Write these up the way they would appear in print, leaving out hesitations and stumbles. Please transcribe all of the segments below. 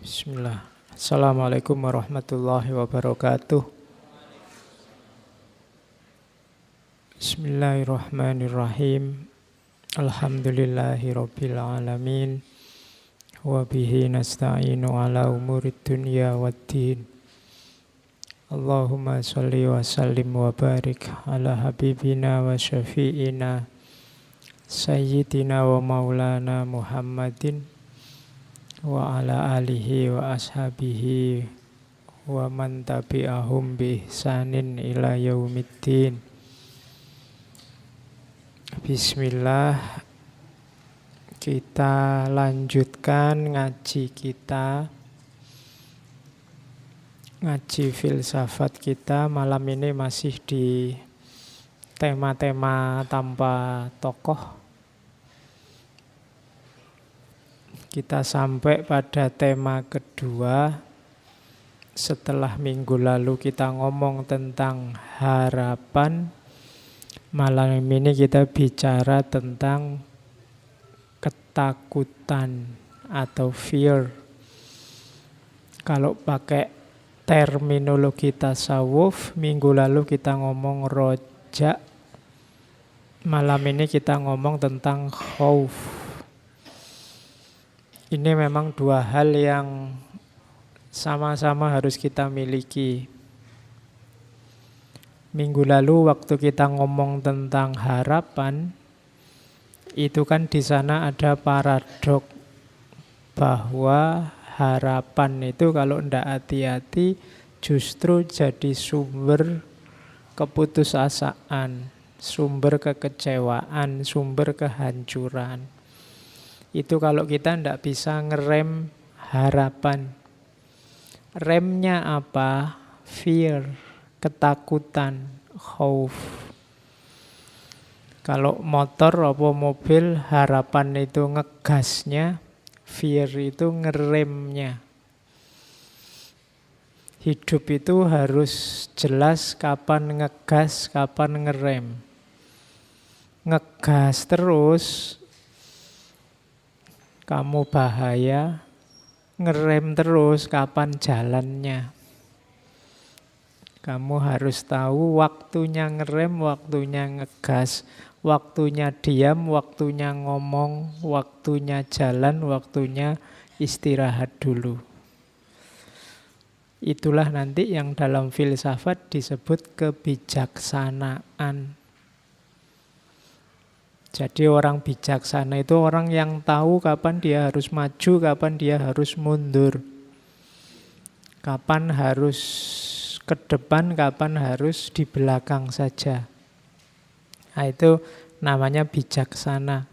Bismillah. Assalamualaikum warahmatullahi wabarakatuh. Bismillahirrahmanirrahim. Alhamdulillahi rabbil alamin. Wa bihi nasta'inu ala umurid dunya waddin. Allahumma salli wa sallim wa barik ala habibina wa syafi'ina Sayyidina wa maulana Muhammadin wa ala alihi wa ashabihi wa man tabi'ahum bi ihsanin ila yaumiddin. Bismillah. Kita lanjutkan ngaji kita, ngaji filsafat kita. Malam ini masih di tema-tema tanpa tokoh. Kita sampai pada tema kedua. Setelah minggu lalu kita ngomong tentang harapan, malam ini kita bicara tentang ketakutan atau fear. Kalau pakai terminologi tasawuf, minggu lalu kita ngomong roja, malam ini kita ngomong tentang khauf. Ini memang dua hal yang sama-sama harus kita miliki. Minggu lalu waktu kita ngomong tentang harapan, itu kan di sana ada paradok bahwa harapan itu kalau tidak hati-hati justru jadi sumber keputusasaan, sumber kekecewaan, sumber kehancuran. Itu kalau kita tidak bisa ngerem harapan. Remnya apa? Fear, ketakutan, khauf. Kalau motor atau mobil, harapan itu ngegasnya, fear itu ngeremnya. Hidup itu harus jelas kapan ngegas, kapan ngerem. Ngegas terus, kamu bahaya. Ngerem terus, kapan jalannya. Kamu harus tahu waktunya ngerem, waktunya ngegas, waktunya diam, waktunya ngomong, waktunya jalan, waktunya istirahat dulu. Itulah nanti yang dalam filsafat disebut kebijaksanaan. Jadi orang bijaksana itu orang yang tahu kapan dia harus maju, kapan dia harus mundur. Kapan harus ke depan, kapan harus di belakang saja. Nah, itu namanya bijaksana.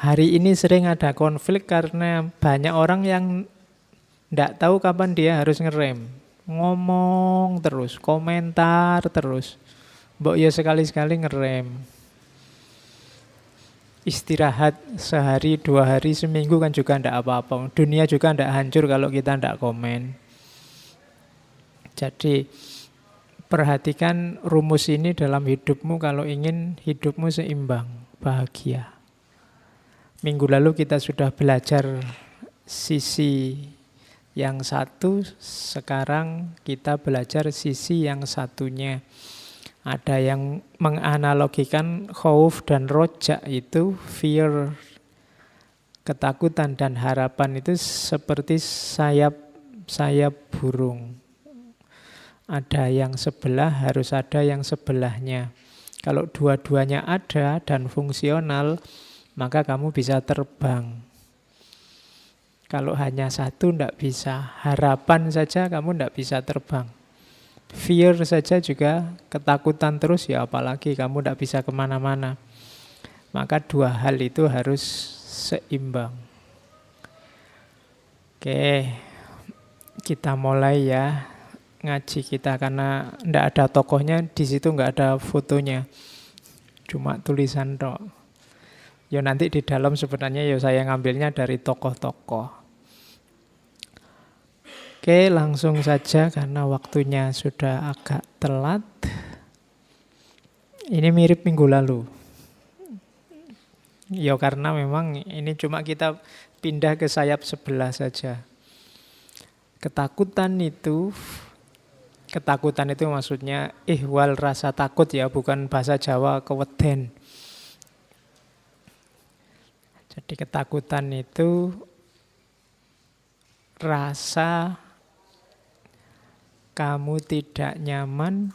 Hari ini sering ada konflik karena banyak orang yang tidak tahu kapan dia harus ngerem. Ngomong terus, komentar terus. Mbok ya sekali-sekali ngerem. Istirahat sehari, 2 hari, seminggu kan juga tidak apa-apa. Dunia juga tidak hancur kalau kita tidak komen. Jadi perhatikan rumus ini dalam hidupmu kalau ingin hidupmu seimbang, bahagia. Minggu lalu kita sudah belajar sisi yang satu, sekarang kita belajar sisi yang satunya. Ada yang menganalogikan khauf dan roja itu, fear, ketakutan dan harapan itu seperti sayap burung. Ada yang sebelah, harus ada yang sebelahnya. Kalau dua-duanya ada dan fungsional, maka kamu bisa terbang. Kalau hanya satu tidak bisa. Harapan saja kamu tidak bisa terbang. Fear saja juga, ketakutan terus ya apalagi kamu tidak bisa kemana-mana. Maka dua hal itu harus seimbang. Oke, kita mulai ya ngaji kita karena tidak ada tokohnya di situ, nggak ada fotonya, cuma tulisan tok. Ya nanti di dalam sebenarnya ya saya ngambilnya dari tokoh-tokoh. Oke, langsung saja karena waktunya sudah agak telat. Ini mirip minggu lalu. Ya karena memang ini cuma kita pindah ke sayap sebelah saja. Ketakutan itu maksudnya ihwal rasa takut ya, bukan bahasa Jawa keweden. Jadi ketakutan itu rasa kamu tidak nyaman,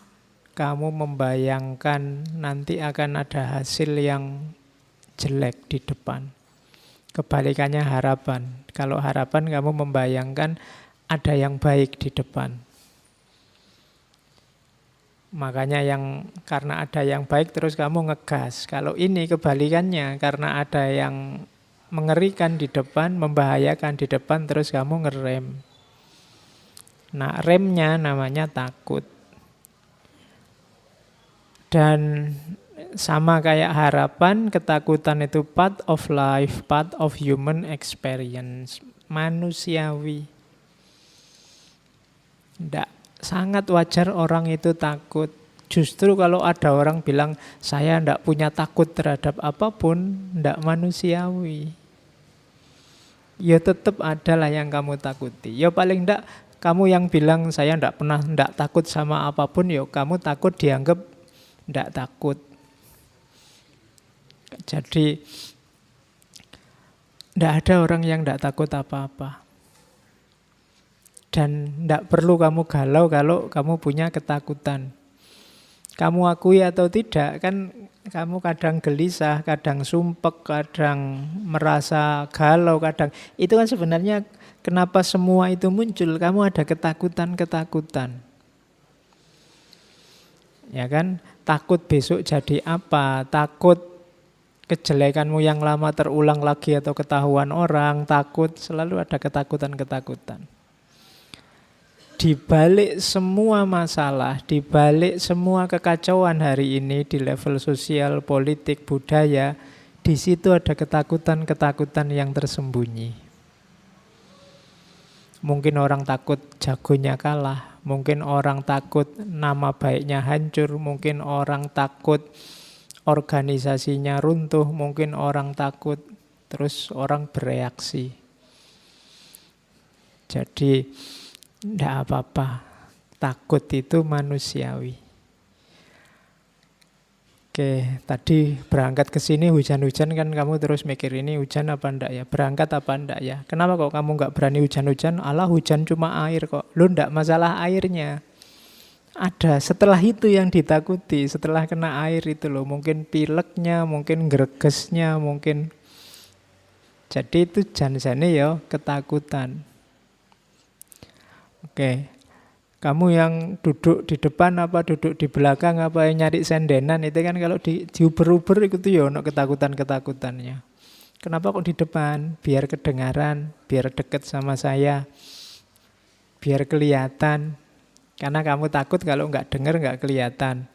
kamu membayangkan nanti akan ada hasil yang jelek di depan. Kebalikannya harapan. Kalau harapan kamu membayangkan ada yang baik di depan. Makanya karena ada yang baik terus kamu ngegas. Kalau ini kebalikannya, karena ada yang mengerikan di depan, membahayakan di depan, terus kamu ngerem. Nah, remnya namanya takut. Dan sama kayak harapan, ketakutan itu part of life, part of human experience, manusiawi. Sangat wajar orang itu takut. Justru kalau ada orang bilang, saya tidak punya takut terhadap apapun, tidak manusiawi. Ya tetap adalah yang kamu takuti. Ya paling tidak, kamu yang bilang saya tidak takut sama apapun, ya kamu takut dianggap tidak takut. Jadi, tidak ada orang yang tidak takut apa-apa. Dan tidak perlu kamu galau kalau kamu punya ketakutan. Kamu akui atau tidak, kan kamu kadang gelisah, kadang sumpek, kadang merasa galau, kadang. Itu kan sebenarnya kenapa semua itu muncul, kamu ada ketakutan-ketakutan. Ya kan, takut besok jadi apa, takut kejelekanmu yang lama terulang lagi atau ketahuan orang, takut, selalu ada ketakutan-ketakutan. Di balik semua masalah, di balik semua kekacauan hari ini di level sosial, politik, budaya, di situ ada ketakutan-ketakutan yang tersembunyi. Mungkin orang takut jagonya kalah, mungkin orang takut nama baiknya hancur, mungkin orang takut organisasinya runtuh, mungkin orang takut, terus orang bereaksi. Jadi tidak apa-apa, takut itu manusiawi. Oke, tadi berangkat ke sini hujan-hujan kan kamu terus mikir ini hujan apa enggak ya, berangkat apa enggak ya. Kenapa kok kamu enggak berani hujan-hujan? Alah hujan cuma air kok. Lu enggak masalah airnya. Ada setelah itu yang ditakuti, setelah kena air itu loh. Mungkin pileknya, mungkin gregesnya, mungkin. Jadi itu jan-jane ya ketakutan. Oke, kamu yang duduk di depan apa duduk di belakang apa yang nyari sendenan itu kan kalau diuber-uber itu ya ono ketakutan-ketakutannya. Kenapa kok di depan? Biar kedengaran, biar deket sama saya, biar kelihatan. Karena kamu takut kalau nggak dengar nggak kelihatan.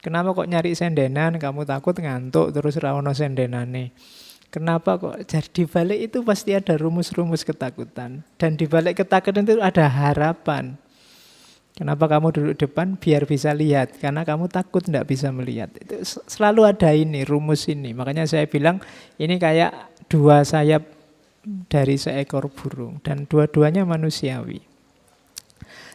Kenapa kok nyari sendenan? Kamu takut ngantuk terus ra ono sendenane. Kenapa kok? Jadi di balik itu pasti ada rumus-rumus ketakutan. Dan di balik ketakutan itu ada harapan. Kenapa kamu duduk depan? Biar bisa lihat. Karena kamu takut tidak bisa melihat. Itu selalu ada ini, rumus ini. Makanya saya bilang ini kayak dua sayap dari seekor burung. Dan dua-duanya manusiawi.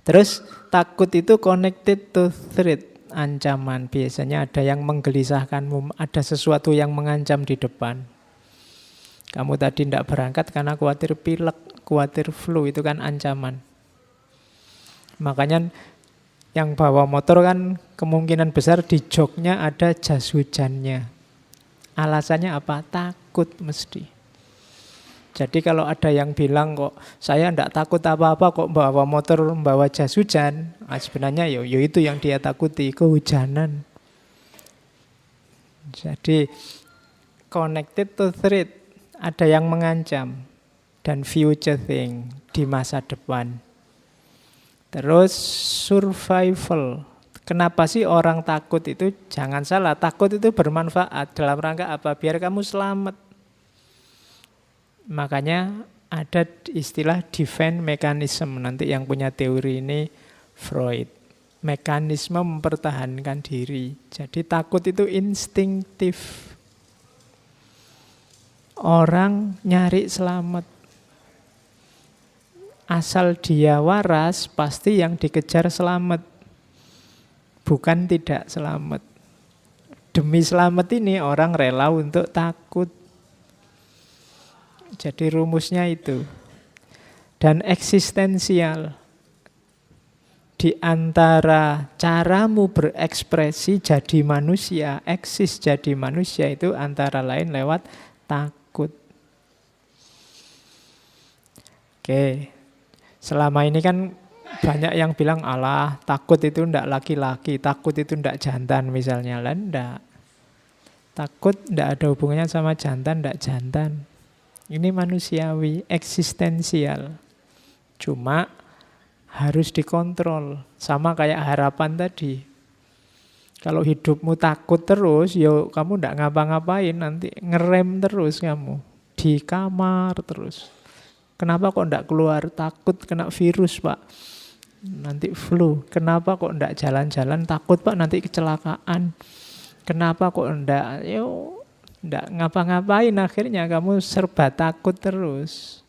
Terus takut itu connected to threat, ancaman. Biasanya ada yang menggelisahkanmu, ada sesuatu yang mengancam di depan. Kamu tadi tidak berangkat karena khawatir pilek, khawatir flu, itu kan ancaman. Makanya yang bawa motor kan kemungkinan besar di joknya ada jas hujannya. Alasannya apa? Takut mesti. Jadi kalau ada yang bilang kok saya tidak takut apa-apa kok bawa motor membawa jas hujan, sebenarnya yo itu yang dia takuti, kehujanan. Jadi connected to threat. Ada yang mengancam dan future thing di masa depan. Terus survival. Kenapa sih orang takut itu? Jangan salah, takut itu bermanfaat. Dalam rangka apa? Biar kamu selamat. Makanya ada istilah defense mechanism. Nanti yang punya teori ini Freud. Mekanisme mempertahankan diri. Jadi takut itu instinktif. Orang nyari selamat. Asal dia waras, pasti yang dikejar selamat. Bukan tidak selamat. Demi selamat ini orang rela untuk takut. Jadi rumusnya itu. Dan eksistensial. Di antara caramu berekspresi jadi manusia, eksis jadi manusia itu antara lain lewat takut. Oke, selama ini kan banyak yang bilang, alah takut itu ndak laki-laki, takut itu ndak jantan misalnya. Lah ndak. Takut ndak ada hubungannya sama jantan, ndak jantan. Ini manusiawi, eksistensial. Cuma harus dikontrol. Sama kayak harapan tadi. Kalau hidupmu takut terus, yo kamu ndak ngapa-ngapain, nanti ngerem terus kamu. Di kamar terus. Kenapa kok ndak keluar? Takut kena virus, Pak. Nanti flu. Kenapa kok ndak jalan-jalan? Takut, Pak, nanti kecelakaan. Kenapa kok ndak? Yo ndak ngapa-ngapain, akhirnya kamu serba takut terus.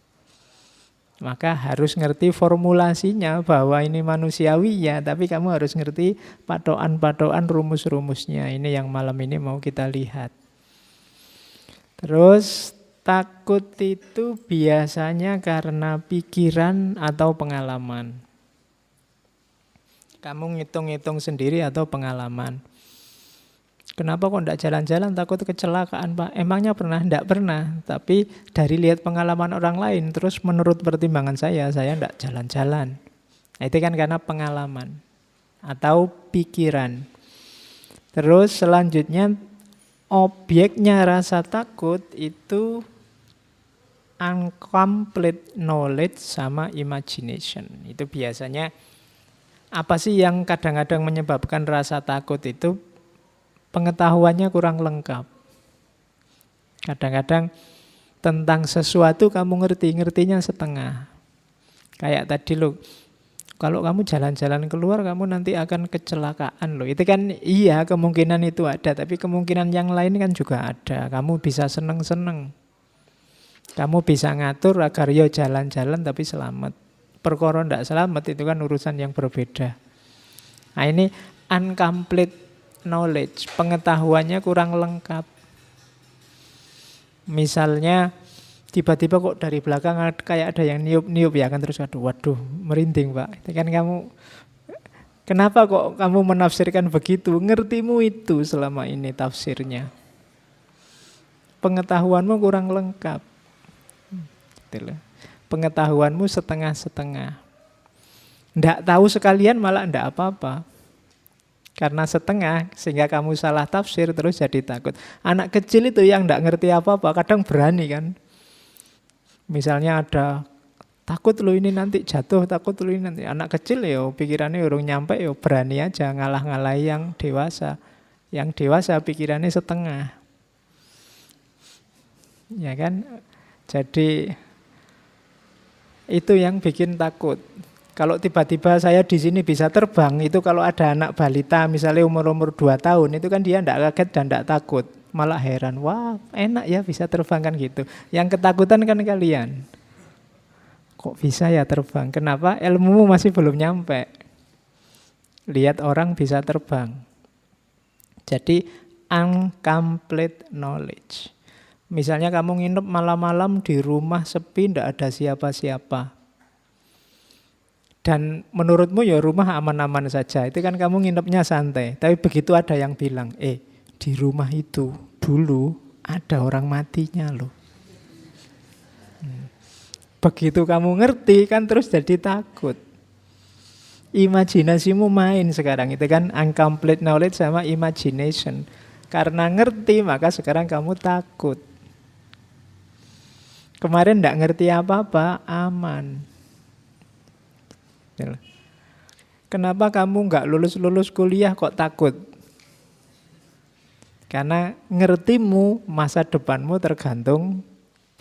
Maka harus ngerti formulasinya bahwa ini manusiawi ya, tapi kamu harus ngerti patokan-patokan rumus-rumusnya. Ini yang malam ini mau kita lihat. Terus takut itu biasanya karena pikiran atau pengalaman. Kamu ngitung-ngitung sendiri atau pengalaman. Kenapa kok enggak jalan-jalan? Takut kecelakaan, Pak. Emangnya pernah? Enggak pernah. Tapi dari lihat pengalaman orang lain, terus menurut pertimbangan saya enggak jalan-jalan. Nah, itu kan karena pengalaman atau pikiran. Terus selanjutnya objeknya rasa takut itu incomplete knowledge sama imagination. Itu biasanya apa sih yang kadang-kadang menyebabkan rasa takut itu? Pengetahuannya kurang lengkap. Kadang-kadang tentang sesuatu kamu ngertinya setengah. Kayak tadi loh, kalau kamu jalan-jalan keluar kamu nanti akan kecelakaan loh. Itu kan iya, kemungkinan itu ada, tapi kemungkinan yang lain kan juga ada. Kamu bisa seneng-seneng. Kamu bisa ngatur agar yo jalan-jalan tapi selamat. Perkara ndak selamat itu kan urusan yang berbeda. Nah, ini incomplete knowledge, pengetahuannya kurang lengkap. Misalnya tiba-tiba kok dari belakang kayak ada yang niup-niup ya kan, terus waduh merinding, Pak. Itu kan kamu, kenapa kok kamu menafsirkan begitu? Ngertimu itu selama ini tafsirnya. Pengetahuanmu kurang lengkap. Pengetahuanmu setengah-setengah. Ndak tahu sekalian malah ndak apa-apa. Karena setengah, sehingga kamu salah tafsir terus jadi takut. Anak kecil itu yang ndak ngerti apa-apa, kadang berani kan. Misalnya ada, takut lo ini nanti jatuh, takut lo ini nanti. Anak kecil ya pikirannya urung nyampe, ya berani aja ngalah-ngalahi yang dewasa. Yang dewasa pikirannya setengah. Ya kan? Jadi itu yang bikin takut. Kalau tiba-tiba saya di sini bisa terbang, itu kalau ada anak balita misalnya umur-umur 2 tahun, itu kan dia tidak kaget dan tidak takut. Malah heran, wah enak ya bisa terbang kan gitu. Yang ketakutan kan kalian. Kok bisa ya terbang? Kenapa? Ilmumu masih belum nyampe. Lihat orang bisa terbang. Jadi incomplete knowledge. Misalnya kamu nginep malam-malam di rumah sepi, tidak ada siapa-siapa. Dan menurutmu ya rumah aman-aman saja. Itu kan kamu nginepnya santai. Tapi begitu ada yang bilang, di rumah itu dulu ada orang matinya loh. Begitu kamu ngerti kan terus jadi takut. Imajinasimu main sekarang. Itu kan incomplete knowledge sama imagination. Karena ngerti maka sekarang kamu takut. Kemarin enggak ngerti apa-apa, aman. Kenapa kamu nggak lulus kuliah kok takut? Karena ngertimu masa depanmu tergantung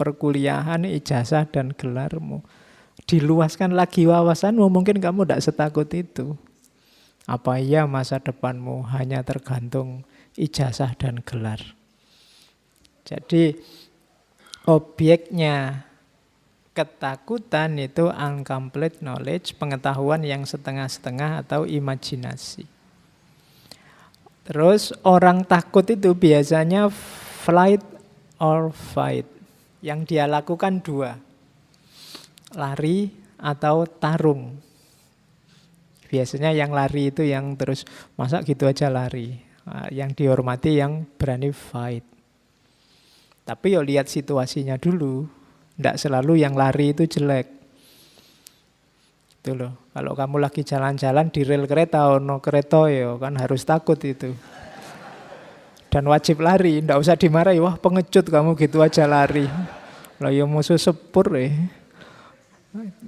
perkuliahan, ijazah dan gelarmu. Diluaskan lagi wawasanmu, mungkin kamu tidak setakut itu. Apa iya masa depanmu hanya tergantung ijazah dan gelar? Jadi Objeknya ketakutan itu incomplete knowledge, pengetahuan yang setengah-setengah atau imajinasi. Terus orang takut itu biasanya flight or fight. Yang dia lakukan dua, lari atau tarung. Biasanya yang lari itu yang terus, masa gitu aja lari. Yang dihormati yang berani fight. Tapi yo lihat situasinya dulu. Tidak selalu yang lari itu jelek. Itu loh. Kalau kamu lagi jalan-jalan di rel kereta, ono kereta ya kan harus takut itu. Dan wajib lari, tidak usah dimarahi. Wah pengecut kamu gitu aja lari. Lah ya musuh sepur ya.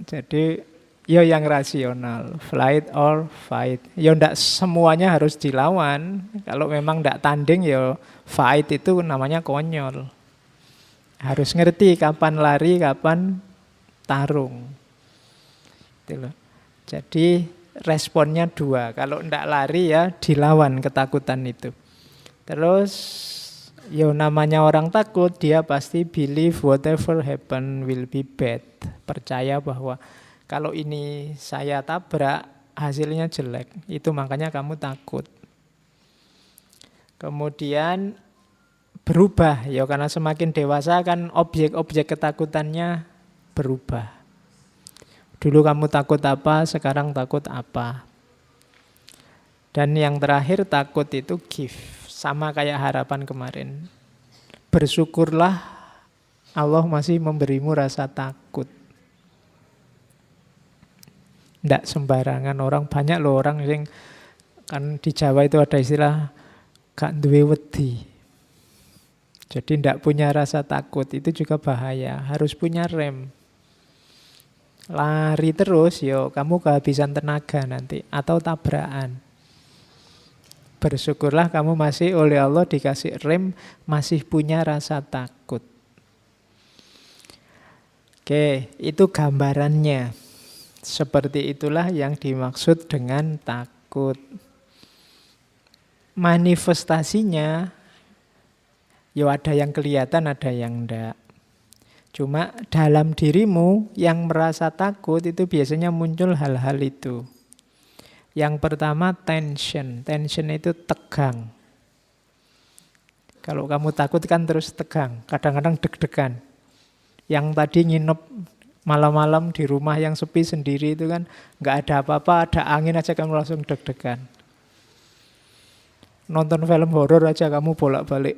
Jadi ya yang rasional, flight or fight. Ya tidak semuanya harus dilawan. Kalau memang tidak tanding ya fight itu namanya konyol. Harus ngerti kapan lari, kapan tarung. Gitu loh. Jadi responnya dua. Kalau tidak lari ya dilawan ketakutan itu. Terus ya namanya orang takut, dia pasti believe whatever happen will be bad. Percaya bahwa kalau ini saya tabrak hasilnya jelek. Itu makanya kamu takut. Kemudian berubah ya karena semakin dewasa kan objek-objek ketakutannya berubah. Dulu kamu takut apa, sekarang takut apa. Dan yang terakhir takut itu gift, sama kayak harapan kemarin. Bersyukurlah Allah masih memberimu rasa takut. Ndak sembarangan orang, banyak loh orang yang kan di Jawa itu ada istilah gak duwe wedi. Jadi tidak punya rasa takut, itu juga bahaya. Harus punya rem. Lari terus, yo kamu kehabisan tenaga nanti. Atau tabrakan. Bersyukurlah kamu masih oleh Allah dikasih rem, masih punya rasa takut. Oke, itu gambarannya. Seperti itulah yang dimaksud dengan takut. Manifestasinya, ya ada yang kelihatan, ada yang enggak. Cuma dalam dirimu yang merasa takut itu biasanya muncul hal-hal itu. Yang pertama tension. Tension itu tegang. Kalau kamu takut kan terus tegang. Kadang-kadang deg-degan. Yang tadi nginep malam-malam di rumah yang sepi sendiri itu kan nggak ada apa-apa, ada angin aja kamu langsung deg-degan. Nonton film horor aja kamu bolak-balik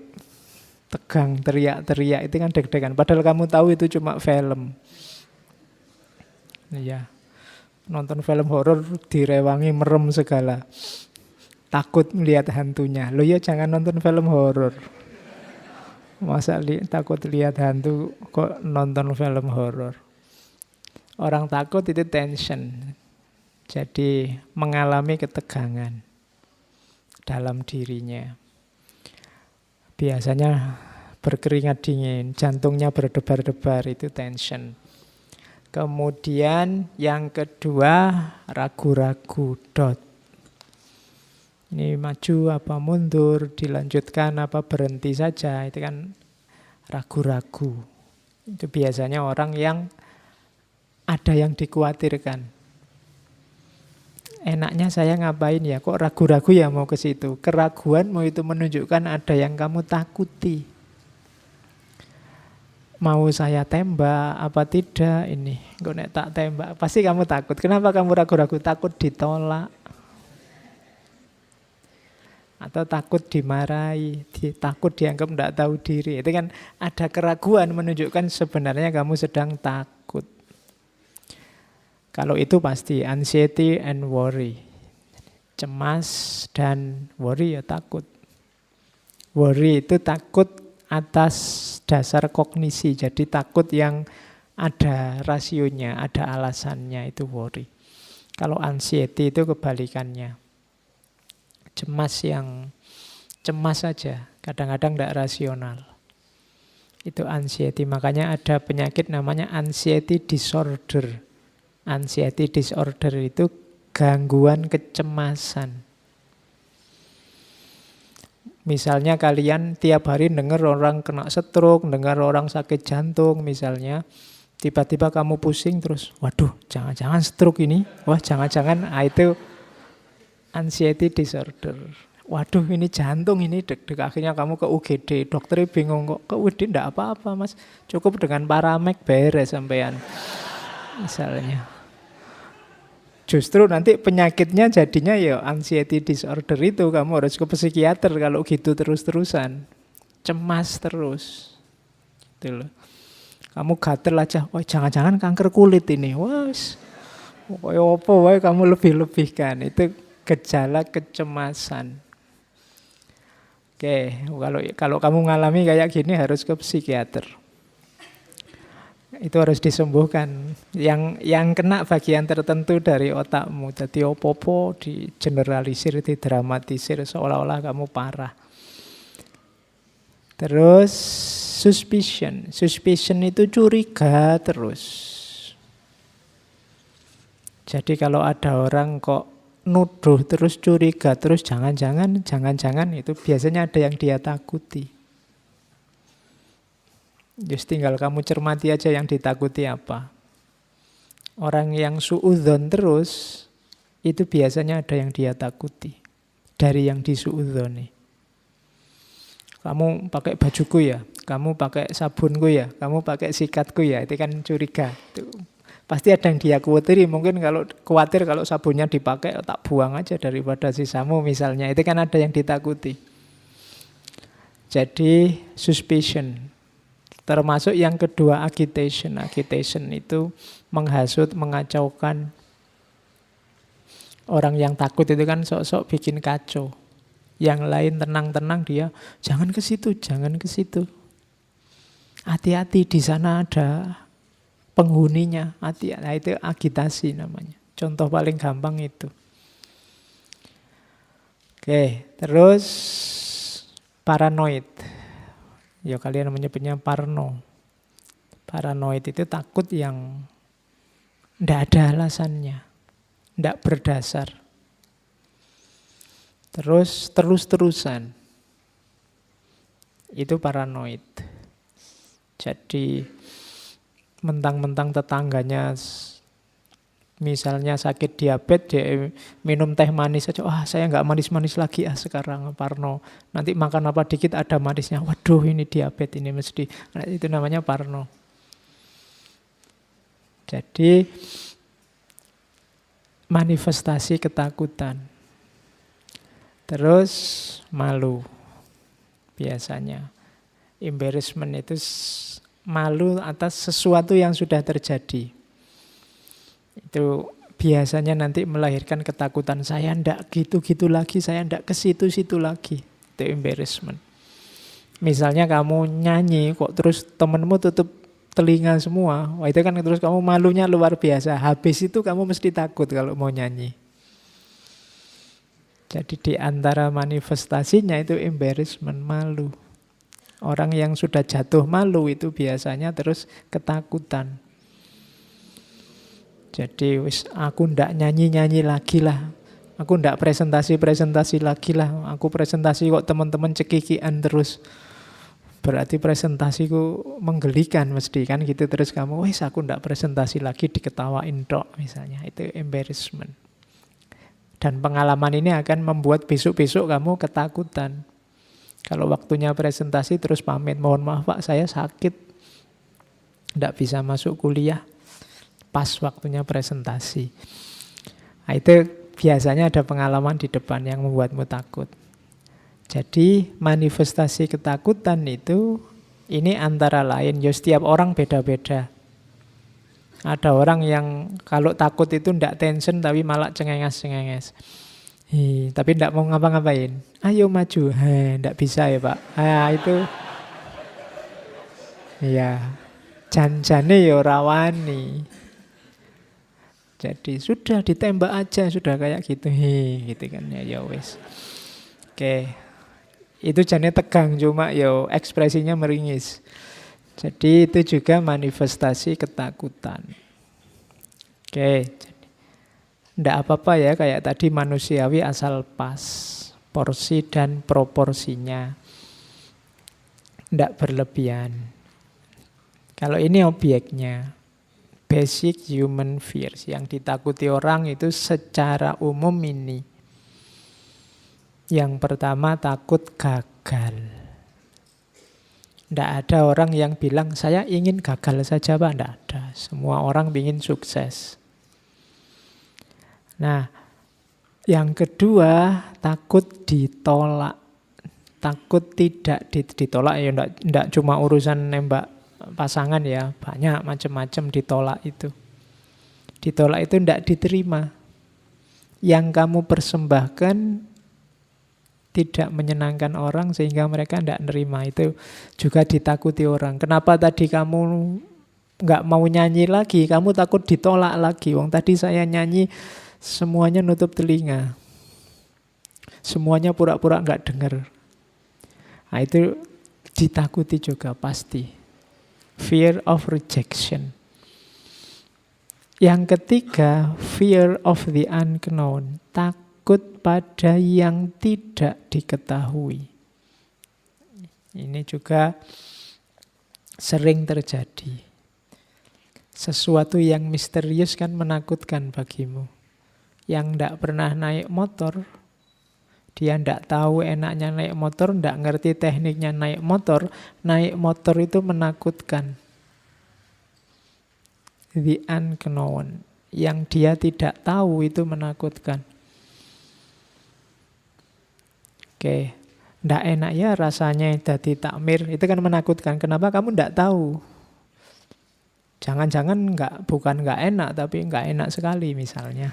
tegang, teriak-teriak, itu kan deg-degan. Padahal kamu tahu itu cuma film. Iya. Nonton film horor direwangi merem segala. Takut melihat hantunya. Loh ya jangan nonton film horor. Masa takut lihat hantu kok nonton film horor. Orang takut itu tension. Jadi mengalami ketegangan dalam dirinya. Biasanya berkeringat dingin, jantungnya berdebar-debar, itu tension. Kemudian yang kedua ragu-ragu, doubt. Ini maju apa mundur, dilanjutkan apa berhenti saja, itu kan ragu-ragu. Itu biasanya orang yang ada yang dikhawatirkan. Enaknya saya ngapain ya, kok ragu-ragu ya mau ke situ. Keraguanmu itu menunjukkan ada yang kamu takuti. Mau saya tembak apa tidak ini, kok nek tak tembak, pasti kamu takut. Kenapa kamu ragu-ragu? Takut ditolak. Atau takut dimarahi, takut dianggap tidak tahu diri. Itu kan ada keraguan menunjukkan sebenarnya kamu sedang takut. Kalau itu pasti anxiety and worry. Cemas dan worry ya takut. Worry itu takut atas dasar kognisi. Jadi takut yang ada rasionya, ada alasannya, itu worry. Kalau anxiety itu kebalikannya. Cemas yang cemas saja, kadang-kadang tidak rasional. Itu anxiety. Makanya ada penyakit namanya anxiety disorder. Anxiety disorder itu gangguan kecemasan. Misalnya kalian tiap hari dengar orang kena stroke, dengar orang sakit jantung misalnya. Tiba-tiba kamu pusing terus, waduh jangan-jangan stroke ini. Wah jangan-jangan, itu anxiety disorder. Waduh ini jantung ini deg-deg. Akhirnya kamu ke UGD, dokternya bingung kok ke UGD enggak apa-apa mas. Cukup dengan Paramek beres sampean. Misalnya. Justru nanti penyakitnya jadinya ya anxiety disorder itu. Kamu harus ke psikiater kalau gitu terus-terusan. Cemas terus. Gitu loh. Kamu gatel aja, wah jangan-jangan kanker kulit ini. Wah, apa wae kamu lebih-lebihkan. Itu gejala kecemasan. Oke, kalau kamu ngalami kayak gini harus ke psikiater. Itu harus disembuhkan. Yang kena bagian tertentu dari otakmu. Jadi opo-opo digeneralisir, didramatisir seolah-olah kamu parah. Terus suspicion. Suspicion itu curiga terus. Jadi kalau ada orang kok nuduh terus curiga terus jangan-jangan itu biasanya ada yang dia takuti. Just tinggal kamu cermati aja yang ditakuti apa. Orang yang suudzon terus itu biasanya ada yang dia takuti dari yang disuudzoni. Kamu pakai bajuku ya, kamu pakai sabunku ya, kamu pakai sikatku ya, itu kan curiga. Itu pasti ada yang dia khawatiri. Mungkin kalau khawatir kalau sabunnya dipakai, tak buang aja daripada sisamu misalnya. Itu kan ada yang ditakuti. Jadi suspicion. Termasuk yang kedua agitation. Agitation itu menghasut, mengacaukan. Orang yang takut itu kan sok-sok bikin kacau. Yang lain tenang-tenang dia, jangan ke situ, jangan ke situ. Hati-hati di sana ada penghuninya. Hati, nah itu agitasi namanya. Contoh paling gampang itu. Oke, terus paranoid. Ya kalian menyebutnya parno. Paranoid itu takut yang tidak ada alasannya, tidak berdasar. Terus-terusan. Itu paranoid. Jadi mentang-mentang tetangganya misalnya sakit diabetes, dia minum teh manis saja. Wah saya nggak manis-manis lagi sekarang, parno. Nanti makan apa dikit ada manisnya. Waduh ini diabetes ini mesti. Nah, itu namanya parno. Jadi manifestasi ketakutan. Terus malu biasanya. Embarrassment itu malu atas sesuatu yang sudah terjadi. Itu biasanya nanti melahirkan ketakutan. Saya ndak gitu-gitu lagi, saya ndak ke situ-situ lagi. Itu embarrassment. Misalnya kamu nyanyi kok terus temenmu tutup telinga semua. Wah itu kan terus kamu malunya luar biasa. Habis itu kamu mesti takut kalau mau nyanyi. Jadi di antara manifestasinya itu embarrassment, malu. Orang yang sudah jatuh malu itu biasanya terus ketakutan. Jadi aku ndak nyanyi-nyanyi lagi lah. Aku ndak presentasi-presentasi lagi lah. Aku presentasi kok teman-teman cekikian terus. Berarti presentasiku menggelikan mesti kan gitu. Terus kamu, aku ndak presentasi lagi diketawain tok misalnya. Itu embarrassment. Dan pengalaman ini akan membuat besok-besok kamu ketakutan. Kalau waktunya presentasi terus pamit, mohon maaf Pak saya sakit, tidak bisa masuk kuliah, pas waktunya presentasi. Nah, itu biasanya ada pengalaman di depan yang membuatmu takut. Jadi manifestasi ketakutan itu, ini antara lain, ya setiap orang beda-beda. Ada orang yang kalau takut itu ndak tension tapi malah cengenges-cengenges. Tapi ndak mau ngapa-ngapain. Ayo maju. Ndak bisa ya Pak. Itu. Ya. Jan-jane ya rawani. Jadi sudah ditembak aja sudah kayak gitu. Gitu kan ya wes. Oke. Itu jane tegang cuma ya ekspresinya meringis. Jadi itu juga manifestasi ketakutan. Oke, tidak apa-apa ya kayak tadi manusiawi asal pas. porsi dan proporsinya. Tidak berlebihan. Kalau ini objeknya, basic human fears. Yang ditakuti orang itu secara umum ini. Yang pertama takut gagal. Tidak ada orang yang bilang, saya ingin gagal saja Pak. Tidak ada. Semua orang ingin sukses. Nah, yang kedua, takut ditolak. Takut tidak ditolak. Ya tidak cuma urusan nembak pasangan ya. Banyak macam-macam ditolak itu. Ditolak itu tidak diterima. Yang kamu persembahkan tidak menyenangkan orang sehingga mereka tidak nerima. Itu juga ditakuti orang. Kenapa tadi kamu nggak mau nyanyi lagi? Kamu takut ditolak lagi. Wong tadi saya nyanyi semuanya nutup telinga. Semuanya pura-pura nggak dengar. Nah itu ditakuti juga pasti. Fear of rejection. Yang ketiga, fear of the unknown. Takut pada yang tidak diketahui. Ini juga sering terjadi. Sesuatu yang misterius kan menakutkan bagimu. Yang tidak pernah naik motor, dia tidak tahu enaknya naik motor, tidak ngerti tekniknya naik motor itu menakutkan. The unknown, yang dia tidak tahu itu menakutkan. Oke, tidak enak ya rasanya jadi takmir, itu kan menakutkan. Kenapa kamu tidak tahu? Jangan-jangan bukan nggak enak, tapi nggak enak sekali misalnya.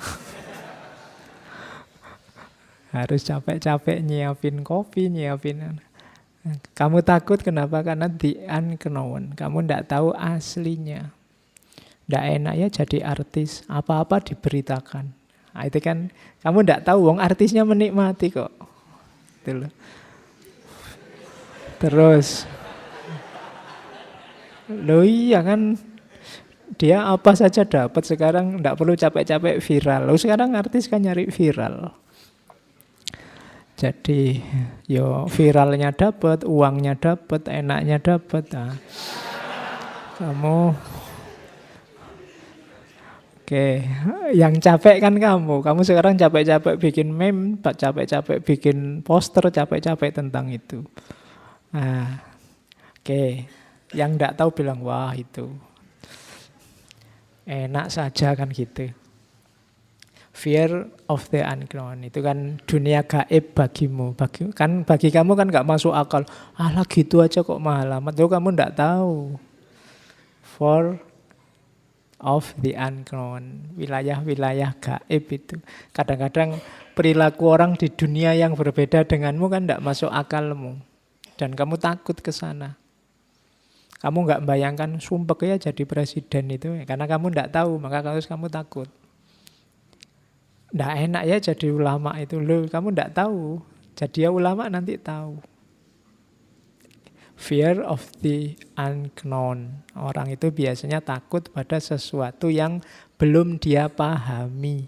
Harus capek-capek nyiapin kopi, nyiapin. Kamu takut kenapa? Karena the unknown. Kamu tidak tahu aslinya. Tidak enak ya jadi artis. Apa-apa diberitakan. Nah, itu kan kamu tidak tahu. Wong artisnya menikmati kok. Itu loh. Terus. Loh iya kan. Dia apa saja dapat. Sekarang tidak perlu capek-capek viral. Loh sekarang artis kan nyari viral. Jadi yo viralnya dapat, uangnya dapat, enaknya dapat. Nah, kamu oke, yang capek kan kamu. Kamu sekarang capek-capek bikin meme, capek-capek bikin poster, capek-capek tentang itu. Nah, oke, yang enggak tahu bilang wah itu enak saja kan gitu. Fear of the unknown. Itu kan dunia gaib bagimu. Bagi kamu kan gak masuk akal. Alah gitu aja kok mahal amat. Itu kamu gak tahu. Fear of the unknown. Wilayah-wilayah gaib itu. Kadang-kadang perilaku orang di dunia yang berbeda denganmu kan gak masuk akalmu. Dan kamu takut ke sana. Kamu gak membayangkan sumpah ya jadi presiden itu. Karena kamu gak tahu, maka kamu takut. Tidak enak ya jadi ulama itu. Loh, kamu tidak tahu. Jadi ya ulama nanti tahu. Fear of the unknown. Orang itu biasanya takut pada sesuatu yang belum dia pahami.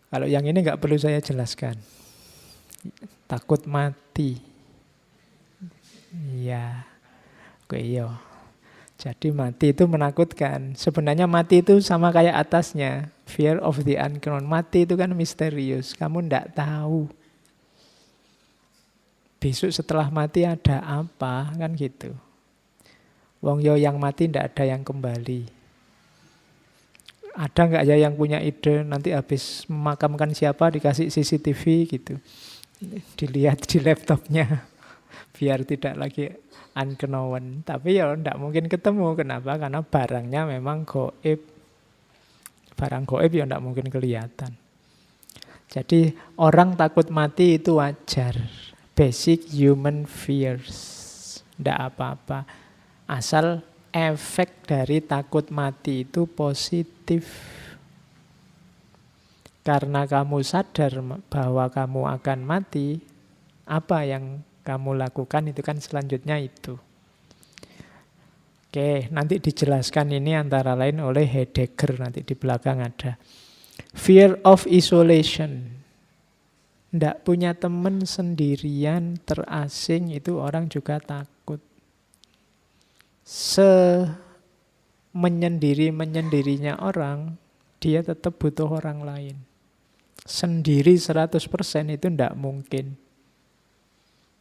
Kalau yang ini nggak perlu saya jelaskan. Takut mati. Iya. Oke, iya. Jadi mati itu menakutkan. Sebenarnya mati itu sama kayak atasnya. Fear of the unknown. Mati itu kan misterius. Kamu tidak tahu. Besok setelah mati ada apa? Kan gitu. Wong yo yang mati tidak ada yang kembali. Ada nggak ya yang punya ide nanti habis memakamkan siapa dikasih CCTV gitu. Dilihat di laptopnya. Biar tidak lagi unknown. Tapi ya tidak mungkin ketemu. Kenapa? Karena barangnya memang gaib. Barang gaib ya tidak mungkin kelihatan. Jadi orang takut mati itu wajar. Basic human fears. Tidak apa-apa. Asal efek dari takut mati itu positif. Karena kamu sadar bahwa kamu akan mati, apa yang kamu lakukan itu kan selanjutnya itu. Oke, nanti dijelaskan ini antara lain oleh Heidegger, nanti di belakang ada. Fear of isolation. Ndak punya teman, sendirian, terasing, itu orang juga takut. Menyendiri-menyendirinya orang, dia tetap butuh orang lain. Sendiri 100% itu ndak mungkin.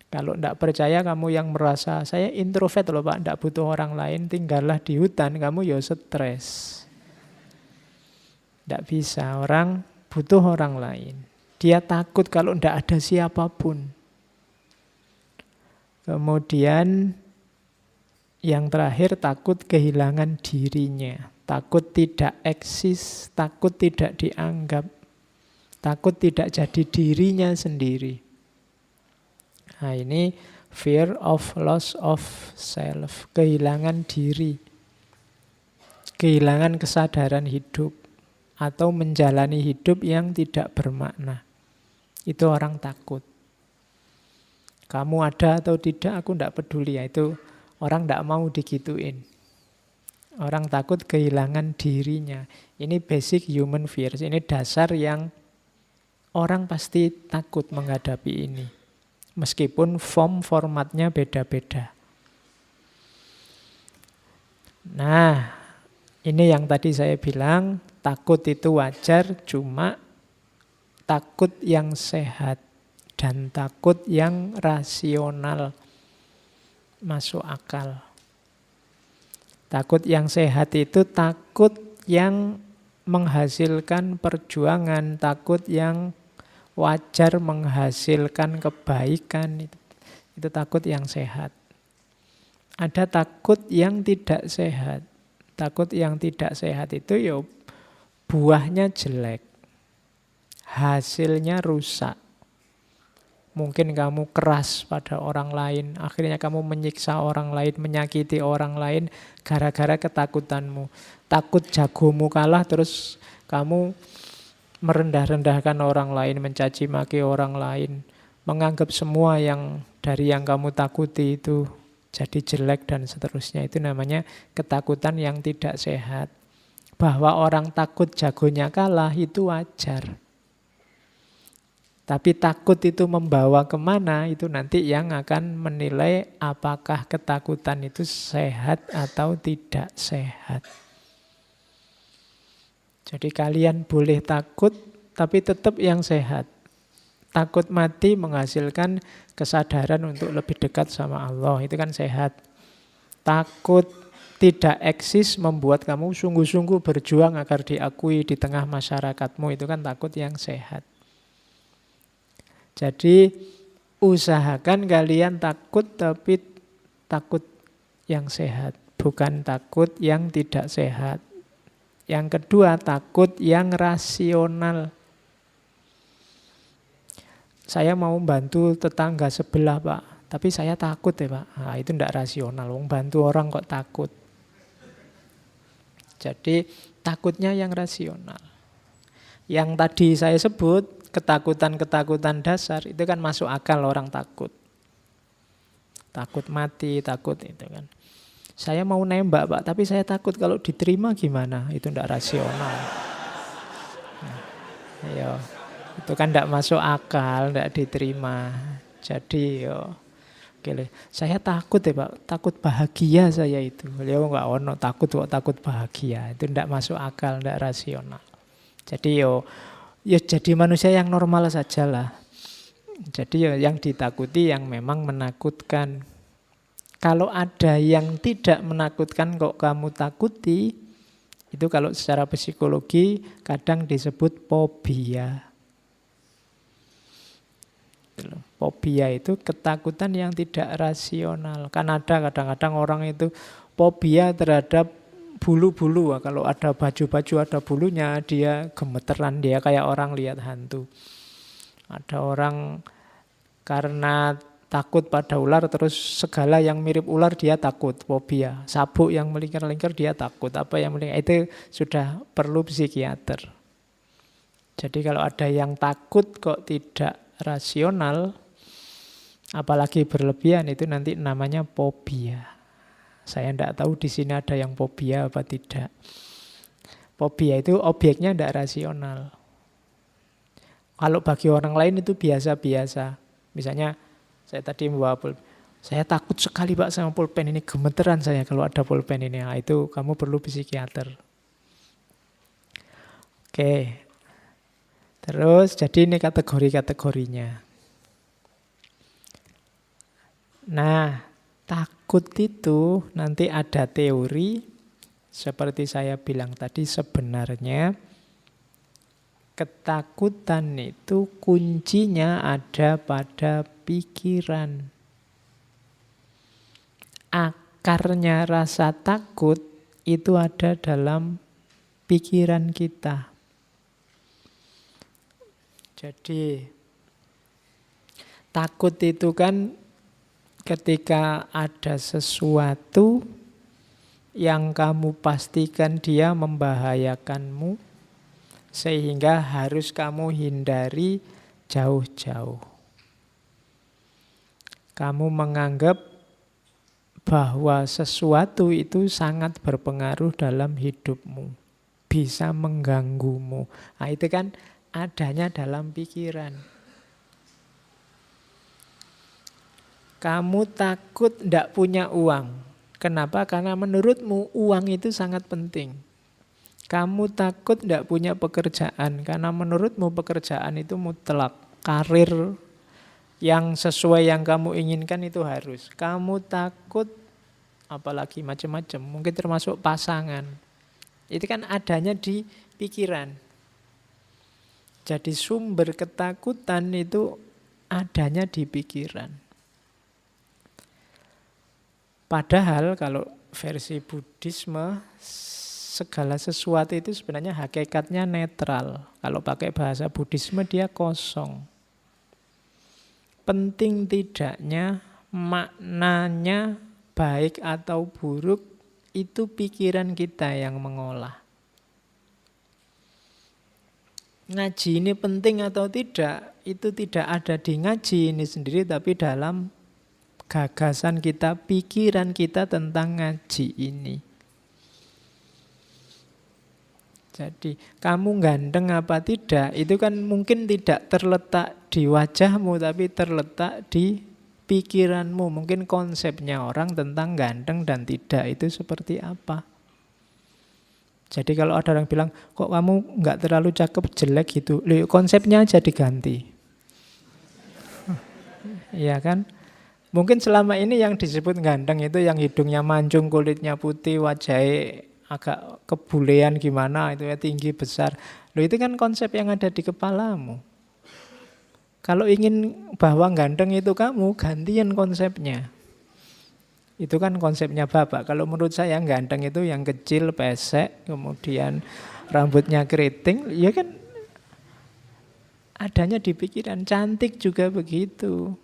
Kalau ndak percaya kamu yang merasa, saya introvert loh Pak, ndak butuh orang lain, tinggallah di hutan, kamu ya stres. Ndak bisa, orang butuh orang lain. Dia takut kalau ndak ada siapapun. Kemudian yang terakhir, takut kehilangan dirinya. Takut tidak eksis, takut tidak dianggap, takut tidak jadi dirinya sendiri. Nah ini fear of loss of self, kehilangan diri, kehilangan kesadaran hidup, atau menjalani hidup yang tidak bermakna. Itu orang takut. Kamu ada atau tidak, aku tidak peduli. Itu orang tidak mau digituin. Orang takut kehilangan dirinya. Ini basic human fears. Ini dasar yang orang pasti takut menghadapi ini. Meskipun formatnya beda-beda. Nah, ini yang tadi saya bilang, takut itu wajar, cuma takut yang sehat dan takut yang rasional, masuk akal. Takut yang sehat itu takut yang menghasilkan perjuangan, takut yang wajar menghasilkan kebaikan, itu takut yang sehat. Ada takut yang tidak sehat. Takut yang tidak sehat itu ya buahnya jelek, hasilnya rusak. Mungkin kamu keras pada orang lain, akhirnya kamu menyiksa orang lain, menyakiti orang lain gara-gara ketakutanmu. Takut jagomu kalah, terus kamu merendah-rendahkan orang lain, mencaci maki orang lain, menganggap semua yang dari yang kamu takuti itu jadi jelek dan seterusnya. Itu namanya ketakutan yang tidak sehat. Bahwa orang takut jagonya kalah itu wajar. Tapi takut itu membawa kemana, itu nanti yang akan menilai apakah ketakutan itu sehat atau tidak sehat. Jadi kalian boleh takut, tapi tetap yang sehat. Takut mati menghasilkan kesadaran untuk lebih dekat sama Allah, itu kan sehat. Takut tidak eksis membuat kamu sungguh-sungguh berjuang agar diakui di tengah masyarakatmu, itu kan takut yang sehat. Jadi usahakan kalian takut, tapi takut yang sehat, bukan takut yang tidak sehat. Yang kedua, takut yang rasional. Saya mau bantu tetangga sebelah Pak, tapi saya takut ya Pak. Nah, itu tidak rasional, bantu orang kok takut. Jadi takutnya yang rasional. Yang tadi saya sebut, ketakutan-ketakutan dasar, itu kan masuk akal orang takut. Takut mati, takut itu kan. Saya mau nembak Pak, tapi saya takut kalau diterima gimana? Itu tidak rasional. Nah, itu kan tidak masuk akal, tidak diterima. Jadi saya takut ya Pak, takut bahagia saya itu. Beliau nggak ono takut kok takut bahagia, itu tidak masuk akal, tidak rasional. Jadi ya jadi manusia yang normal sajalah. Jadi yang ditakuti yang memang menakutkan. Kalau ada yang tidak menakutkan kok kamu takuti, itu kalau secara psikologi kadang disebut fobia. Fobia itu ketakutan yang tidak rasional. Kan ada kadang-kadang orang itu fobia terhadap bulu-bulu. Kalau ada baju-baju ada bulunya, dia gemeteran, dia kayak orang lihat hantu. Ada orang karena takut pada ular, terus segala yang mirip ular dia takut, fobia. Sabuk yang melingkar-lingkar dia takut. Apa yang melingkar, itu sudah perlu psikiater. Jadi kalau ada yang takut kok tidak rasional, apalagi berlebihan, itu nanti namanya fobia. Saya tidak tahu di sini ada yang fobia apa tidak. Fobia itu objeknya tidak rasional. Kalau bagi orang lain itu biasa-biasa. Misalnya saya tadi membawa pulpen. Saya takut sekali Pak sama pulpen ini, gemeteran saya kalau ada pulpen ini. Nah, itu kamu perlu psikiater. Oke. Terus jadi ini kategori-kategorinya. Nah, takut itu nanti ada teori, seperti saya bilang tadi, sebenarnya ketakutan itu kuncinya ada pada pikiran. Akarnya rasa takut itu ada dalam pikiran kita. Jadi takut itu kan ketika ada sesuatu yang kamu pastikan dia membahayakanmu, sehingga harus kamu hindari jauh-jauh. Kamu menganggap bahwa sesuatu itu sangat berpengaruh dalam hidupmu, bisa mengganggumu. Nah, itu kan adanya dalam pikiran. Kamu takut tidak punya uang. Kenapa? Karena menurutmu uang itu sangat penting. Kamu takut tidak punya pekerjaan. Karena menurutmu pekerjaan itu mutlak. Karir yang sesuai yang kamu inginkan itu harus. Kamu takut apalagi macam-macam. Mungkin termasuk pasangan. Itu kan adanya di pikiran. Jadi sumber ketakutan itu adanya di pikiran. Padahal kalau versi Buddhisme, segala sesuatu itu sebenarnya hakikatnya netral. Kalau pakai bahasa Buddhisme dia kosong. Penting tidaknya, maknanya baik atau buruk, itu pikiran kita yang mengolah. Ngaji ini penting atau tidak, itu tidak ada di ngaji ini sendiri, tapi dalam gagasan kita, pikiran kita tentang ngaji ini. Jadi kamu ganteng apa tidak, itu kan mungkin tidak terletak di wajahmu, tapi terletak di pikiranmu. Mungkin konsepnya orang tentang ganteng dan tidak itu seperti apa. Jadi kalau ada orang bilang, kok kamu nggak terlalu cakep, jelek gitu, konsepnya aja diganti. Iya kan? Mungkin selama ini yang disebut ganteng itu yang hidungnya mancung, kulitnya putih, wajahnya agak kebulean gimana, itu ya tinggi, besar. Itu kan konsep yang ada di kepalamu. Kalau ingin bahwa ganteng itu kamu, gantian konsepnya. Itu kan konsepnya Bapak. Kalau menurut saya ganteng itu yang kecil, pesek, kemudian rambutnya keriting, ya kan adanya di pikiran. Cantik juga begitu.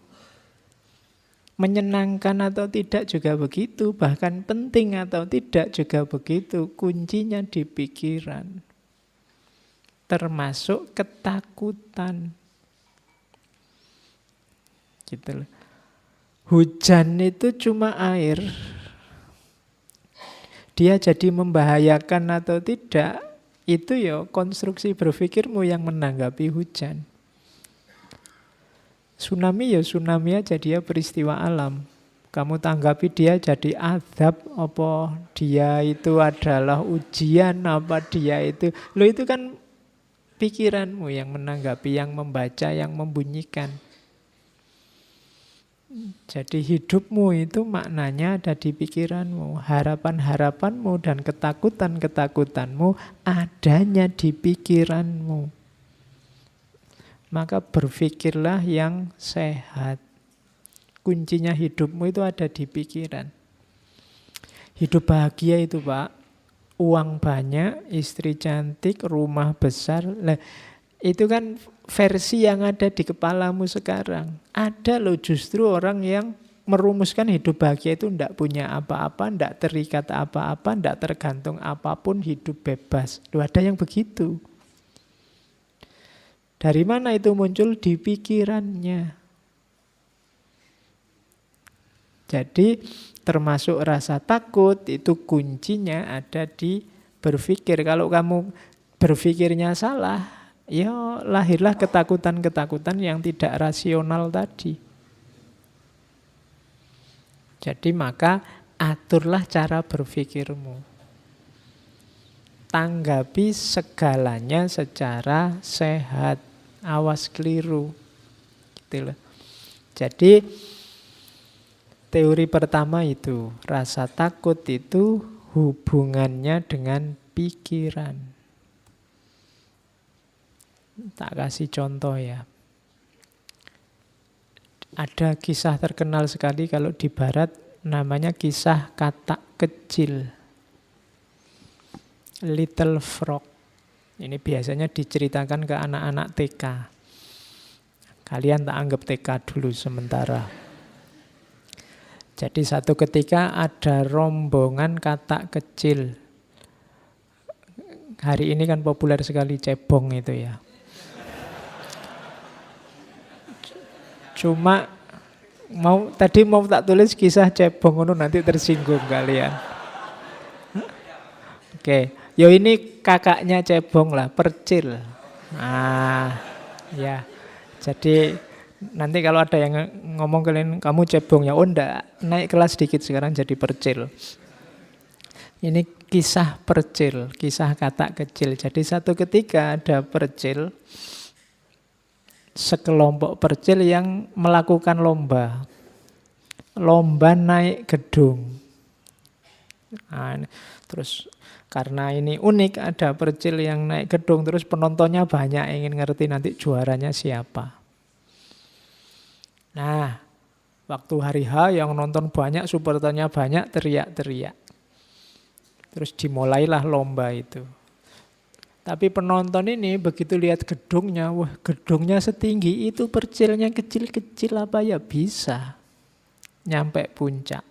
Menyenangkan atau tidak juga begitu, bahkan penting atau tidak juga begitu. Kuncinya di pikiran. Termasuk ketakutan. Gitu loh. Hujan itu cuma air. Dia jadi membahayakan atau tidak, itu ya konstruksi berpikirmu yang menanggapi hujan. Tsunami ya tsunami aja, dia peristiwa alam. Kamu tanggapi dia jadi azab, apa dia itu adalah ujian, apa dia itu. Loh itu kan pikiranmu yang menanggapi, yang membaca, yang membunyikan. Jadi hidupmu itu maknanya ada di pikiranmu. Harapan-harapanmu dan ketakutan-ketakutanmu adanya di pikiranmu. Maka berpikirlah yang sehat. Kuncinya hidupmu itu ada di pikiran. Hidup bahagia itu Pak, uang banyak, istri cantik, rumah besar. Nah, itu kan versi yang ada di kepalamu sekarang. Ada loh justru orang yang merumuskan hidup bahagia itu tidak punya apa-apa, tidak terikat apa-apa, tidak tergantung apapun, hidup bebas. Loh, ada yang begitu. Dari mana itu muncul? Di pikirannya. Jadi termasuk rasa takut itu kuncinya ada di berpikir. Kalau kamu berpikirnya salah, ya lahirlah ketakutan-ketakutan yang tidak rasional tadi. Jadi maka aturlah cara berpikirmu. Tanggapi segalanya secara sehat. Awas keliru. Gitu loh. Jadi teori pertama itu, rasa takut itu hubungannya dengan pikiran. Tak kasih contoh ya. Ada kisah terkenal sekali kalau di barat, namanya kisah katak kecil. Little Frog. Ini biasanya diceritakan ke anak-anak TK. Kalian tak anggap TK dulu sementara. Jadi satu ketika ada rombongan katak kecil. Hari ini kan populer sekali cebong itu ya. Cuma tadi mau tak tulis kisah cebong itu nanti tersinggung kalian. Oke, yo ini kakaknya cebong lah, Percil. Ya. Jadi nanti kalau ada yang ngomong kalian kamu cebong ya, oh enggak, naik kelas sedikit sekarang jadi Percil. Ini kisah Percil, kisah katak kecil. Jadi satu ketika ada Percil, sekelompok Percil yang melakukan lomba naik gedung. Terus karena ini unik, ada Percil yang naik gedung, terus penontonnya banyak, ingin ngerti nanti juaranya siapa. Nah, waktu hari H yang nonton banyak, supporternya banyak, teriak-teriak. Terus dimulailah lomba itu. Tapi penonton ini begitu lihat gedungnya, wah gedungnya setinggi itu, Percilnya kecil-kecil apa ya bisa nyampe puncak.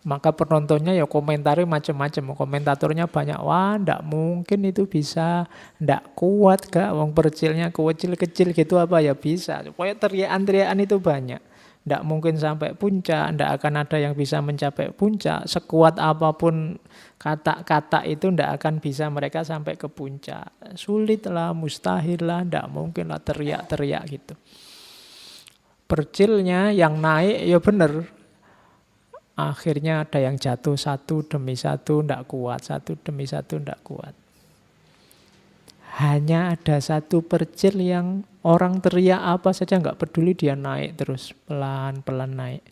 Maka penontonnya ya komentarnya macam-macam, komentatornya banyak, wah ndak mungkin itu bisa, ndak kuat gak, wong Percilnya kecil-kecil gitu apa ya bisa. Pokoknya teriakan-teriakan itu banyak. Ndak mungkin sampai puncak, ndak akan ada yang bisa mencapai puncak. Sekuat apapun kata-kata itu ndak akan bisa mereka sampai ke puncak. Sulit lah, mustahil lah, ndak mungkin lah, teriak-teriak gitu. Percilnya yang naik ya bener. Akhirnya ada yang jatuh satu demi satu, ndak kuat. Satu demi satu, ndak kuat. Hanya ada satu Percil yang orang teriak apa saja nggak peduli, dia naik terus, pelan-pelan naik.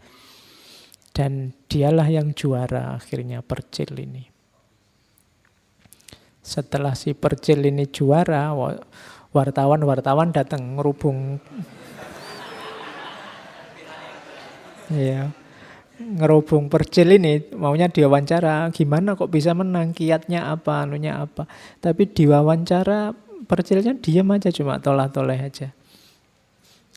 Dan dialah yang juara akhirnya, Percil ini. Setelah si Percil ini juara, wartawan datang ngerubung. Iya. Ngerubung Percil ini, maunya diwawancara, gimana kok bisa menang, kiatnya apa, anunya apa. Tapi diwawancara Percilnya diam aja, cuma tolah-toleh aja.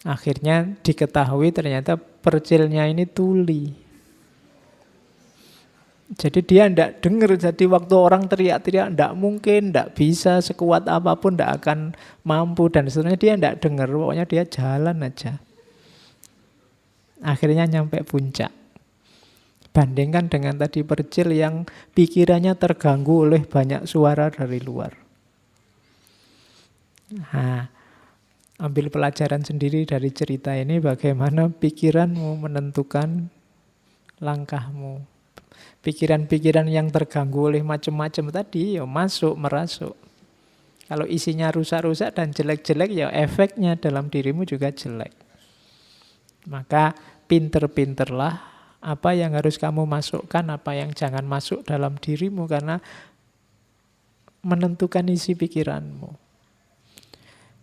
Akhirnya diketahui ternyata Percilnya ini tuli. Jadi dia ndak dengar, jadi waktu orang teriak-teriak ndak mungkin, ndak bisa, sekuat apapun ndak akan mampu dan seterusnya, dia ndak dengar, pokoknya dia jalan aja. Akhirnya nyampe puncak. Bandingkan dengan tadi Percil yang pikirannya terganggu oleh banyak suara dari luar. Nah, ambil pelajaran sendiri dari cerita ini bagaimana pikiranmu menentukan langkahmu. Pikiran-pikiran yang terganggu oleh macam-macam tadi ya masuk, merasuk. Kalau isinya rusak-rusak dan jelek-jelek ya efeknya dalam dirimu juga jelek. Maka pinter-pinterlah apa yang harus kamu masukkan, apa yang jangan masuk dalam dirimu, karena menentukan isi pikiranmu.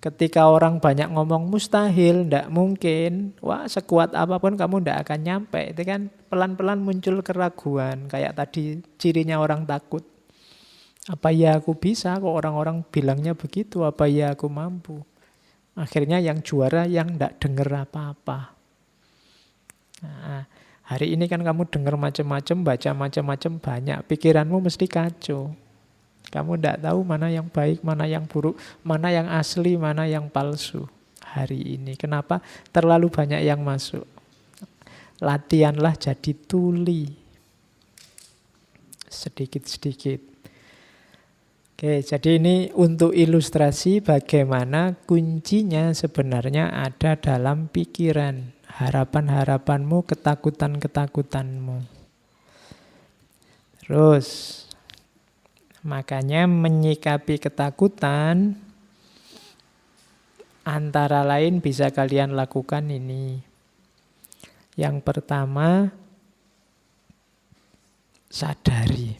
Ketika orang banyak ngomong mustahil, ndak mungkin, wah sekuat apapun kamu ndak akan nyampe. Itu kan pelan-pelan muncul keraguan, kayak tadi cirinya orang takut. Apa ya aku bisa, kok orang-orang bilangnya begitu, apa ya aku mampu. Akhirnya yang juara yang ndak dengar apa-apa. Nah, hari ini kan kamu dengar macam-macam, baca macam-macam, banyak. Pikiranmu mesti kacau. Kamu tidak tahu mana yang baik, mana yang buruk, mana yang asli, mana yang palsu hari ini. Kenapa? Terlalu banyak yang masuk. Latihanlah jadi tuli. Sedikit-sedikit. Oke, jadi ini untuk ilustrasi bagaimana kuncinya sebenarnya ada dalam pikiran, harapan-harapanmu, ketakutan-ketakutanmu. Terus, makanya menyikapi ketakutan antara lain bisa kalian lakukan ini. Yang pertama, sadari.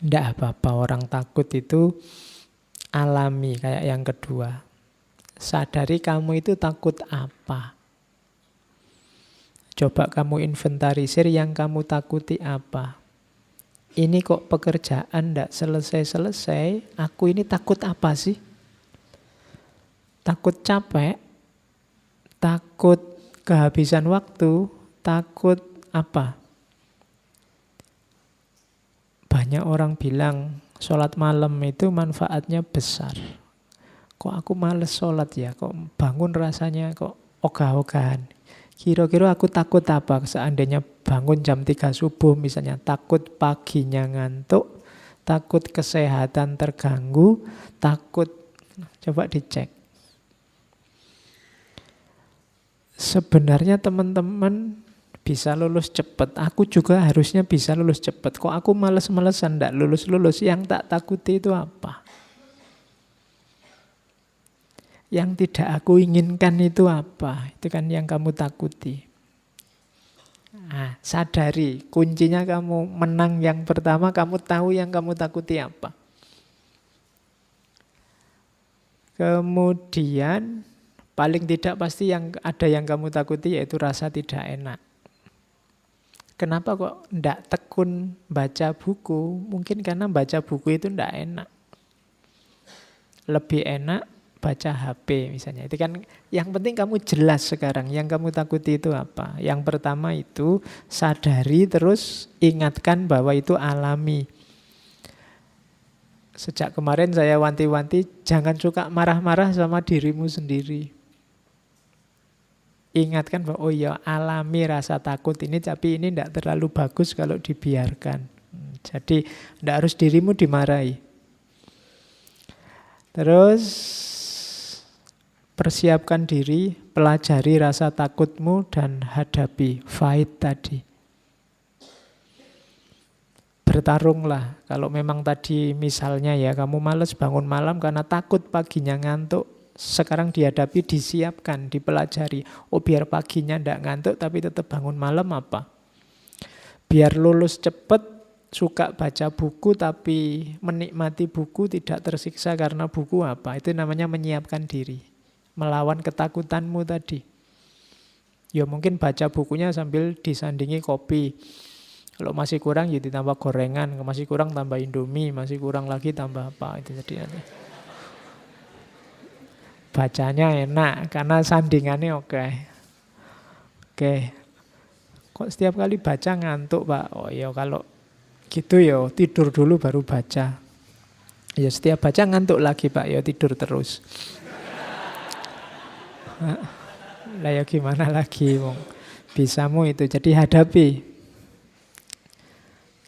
Tidak apa-apa orang takut itu alami kayak yang kedua. Sadari kamu itu takut apa. Coba kamu inventarisir yang kamu takuti apa. Ini kok pekerjaan tidak selesai-selesai, aku ini takut apa sih? Takut capek, takut kehabisan waktu, takut apa? Banyak orang bilang sholat malam itu manfaatnya besar. Kok aku males sholat ya? Kok bangun rasanya kok ogah-ogahan? Kira-kira aku takut apa? Seandainya bangun jam 3 subuh misalnya. Takut paginya ngantuk, takut kesehatan terganggu, takut. Coba dicek. Sebenarnya teman-teman bisa lulus cepat. Aku juga harusnya bisa lulus cepat. Kok aku males-malesan tidak lulus-lulus? Yang tak takuti itu apa? Yang tidak aku inginkan itu apa? Itu kan yang kamu takuti. Nah, sadari. Kuncinya kamu menang yang pertama, kamu tahu yang kamu takuti apa. Kemudian, paling tidak pasti yang ada yang kamu takuti yaitu rasa tidak enak. Kenapa kok tidak tekun baca buku? Mungkin karena baca buku itu tidak enak. Lebih enak baca HP misalnya. Itu kan yang penting kamu jelas sekarang yang kamu takuti itu apa. Yang pertama itu sadari terus ingatkan bahwa itu alami. Sejak kemarin saya wanti-wanti jangan suka marah-marah sama dirimu sendiri. Ingatkan bahwa oh ya alami rasa takut ini, tapi ini tidak terlalu bagus kalau dibiarkan. Jadi tidak harus dirimu dimarahi. Terus persiapkan diri, pelajari rasa takutmu dan hadapi, fight tadi. Bertarunglah. Kalau memang tadi misalnya ya kamu malas bangun malam karena takut paginya ngantuk. Sekarang dihadapi, disiapkan, dipelajari. Oh biar paginya tidak ngantuk tapi tetap bangun malam apa? Biar lulus cepat, suka baca buku tapi menikmati buku, tidak tersiksa karena buku apa? Itu namanya menyiapkan diri. Melawan ketakutanmu tadi. Ya mungkin baca bukunya sambil disandingi kopi. Kalau masih kurang ya ditambah gorengan, masih kurang tambah Indomie, masih kurang lagi tambah apa. Itu jadi nanti. Bacanya enak karena sandingannya oke. Oke. Kok setiap kali baca ngantuk, Pak? Oh ya kalau gitu ya tidur dulu baru baca. Ya setiap baca ngantuk lagi, Pak. Ya tidur terus. Lah ya gimana lagi, Wong? Bisamu itu. Jadi hadapi.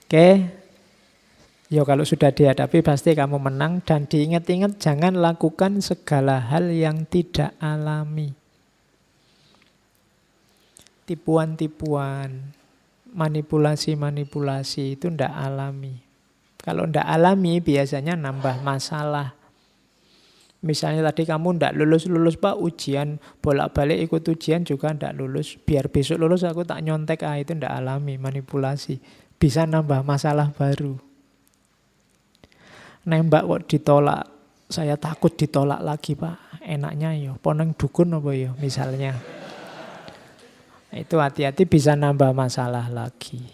Oke. Ya kalau sudah dihadapi pasti kamu menang dan diingat-ingat jangan lakukan segala hal yang tidak alami. Tipuan-tipuan, manipulasi-manipulasi itu tidak alami. Kalau tidak alami biasanya nambah masalah. Misalnya tadi kamu tidak lulus-lulus Pak, ujian bolak-balik ikut ujian juga tidak lulus. Biar besok lulus aku tak nyontek, itu tidak alami, manipulasi. Bisa nambah masalah baru. Nembak kok ditolak, saya takut ditolak lagi Pak. Enaknya ya, poneng dukun apa ya misalnya. Itu hati-hati bisa nambah masalah lagi.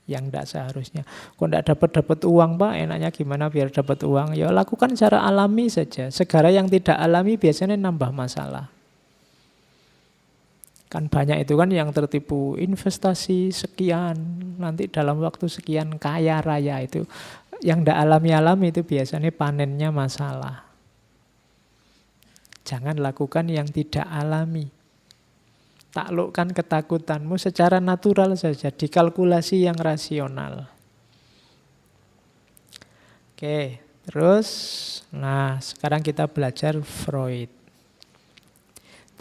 Yang tidak seharusnya. Kok tidak dapat uang Pak, enaknya gimana biar dapat uang? Ya lakukan secara alami saja. Segala yang tidak alami biasanya nambah masalah. Kan banyak itu kan yang tertipu investasi sekian, nanti dalam waktu sekian kaya raya itu. Yang tidak alami-alami itu biasanya panennya masalah. Jangan lakukan yang tidak alami. Taklukkan ketakutanmu secara natural saja, dikalkulasi yang rasional. Oke, Terus, nah sekarang kita belajar Freud.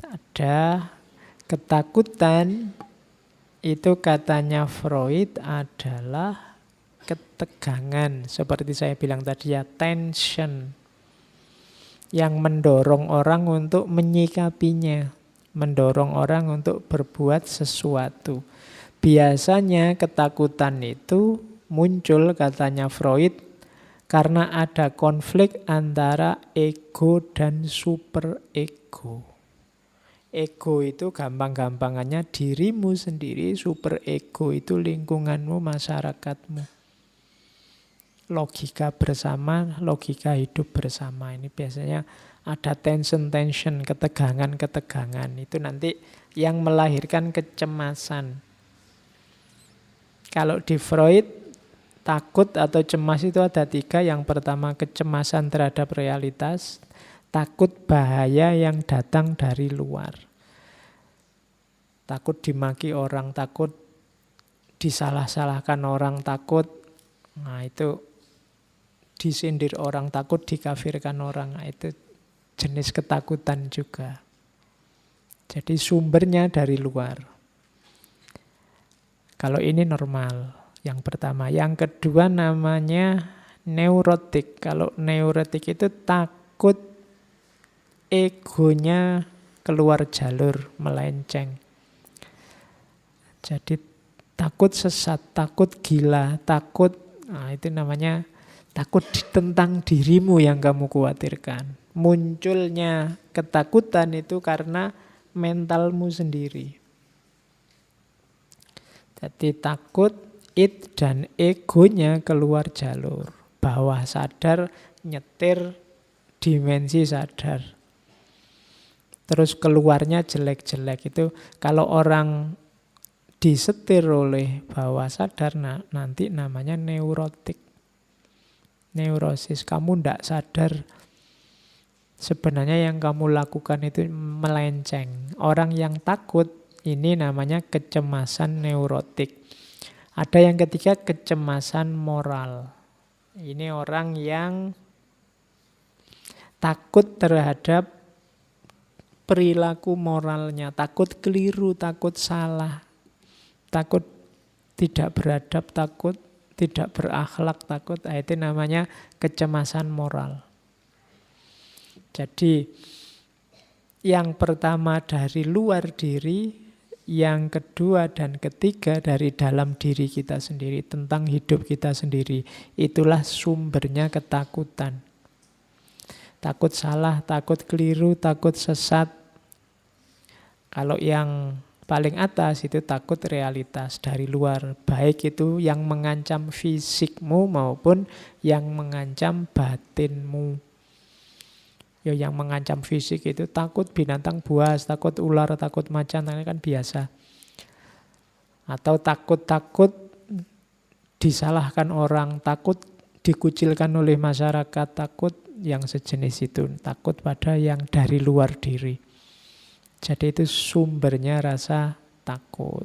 Ada ketakutan, itu katanya Freud adalah ketegangan. Seperti saya bilang tadi ya, tension. Yang mendorong orang untuk menyikapinya. Mendorong orang untuk berbuat sesuatu. Biasanya ketakutan itu muncul katanya Freud karena ada konflik antara ego dan superego. Ego itu gampang-gampangannya dirimu sendiri, superego itu lingkunganmu, masyarakatmu. Logika bersama, logika hidup bersama. Ini biasanya ada tension-tension, ketegangan-ketegangan. Itu nanti yang melahirkan kecemasan. Kalau di Freud, takut atau cemas itu ada 3. Yang pertama kecemasan terhadap realitas, takut bahaya yang datang dari luar. Takut dimaki orang, takut disalah-salahkan orang, takut, nah itu disindir orang, takut dikafirkan orang. Nah, itu jenis ketakutan juga. Jadi sumbernya dari luar. Kalau ini normal, yang pertama. Yang kedua namanya neurotik. Kalau neurotik itu takut egonya keluar jalur, melenceng. Jadi takut sesat, takut gila, takut, nah itu namanya takut tentang dirimu yang kamu khawatirkan. Munculnya ketakutan itu karena mentalmu sendiri. Jadi takut id dan egonya keluar jalur. Bawah sadar nyetir dimensi sadar. Terus keluarnya jelek-jelek. Itu kalau orang disetir oleh bawah sadar, nah, nanti namanya neurotik. Neurosis, kamu tidak sadar sebenarnya yang kamu lakukan itu melenceng. Orang yang takut ini namanya kecemasan neurotik. Ada yang ketiga kecemasan moral. Ini orang yang takut terhadap perilaku moralnya, takut keliru, takut salah, takut tidak beradab, takut tidak berakhlak, takut. Nah, itu namanya kecemasan moral. Jadi yang pertama dari luar diri, yang kedua dan ketiga dari dalam diri kita sendiri, tentang hidup kita sendiri. Itulah sumbernya ketakutan. Takut salah, takut keliru, takut sesat. Kalau yang paling atas itu takut realitas dari luar. Baik itu yang mengancam fisikmu maupun yang mengancam batinmu. Ya, yang mengancam fisik itu takut binatang buas, takut ular, takut macan, ini kan biasa. Atau takut-takut disalahkan orang, takut dikucilkan oleh masyarakat, takut yang sejenis itu, takut pada yang dari luar diri. Jadi itu sumbernya rasa takut.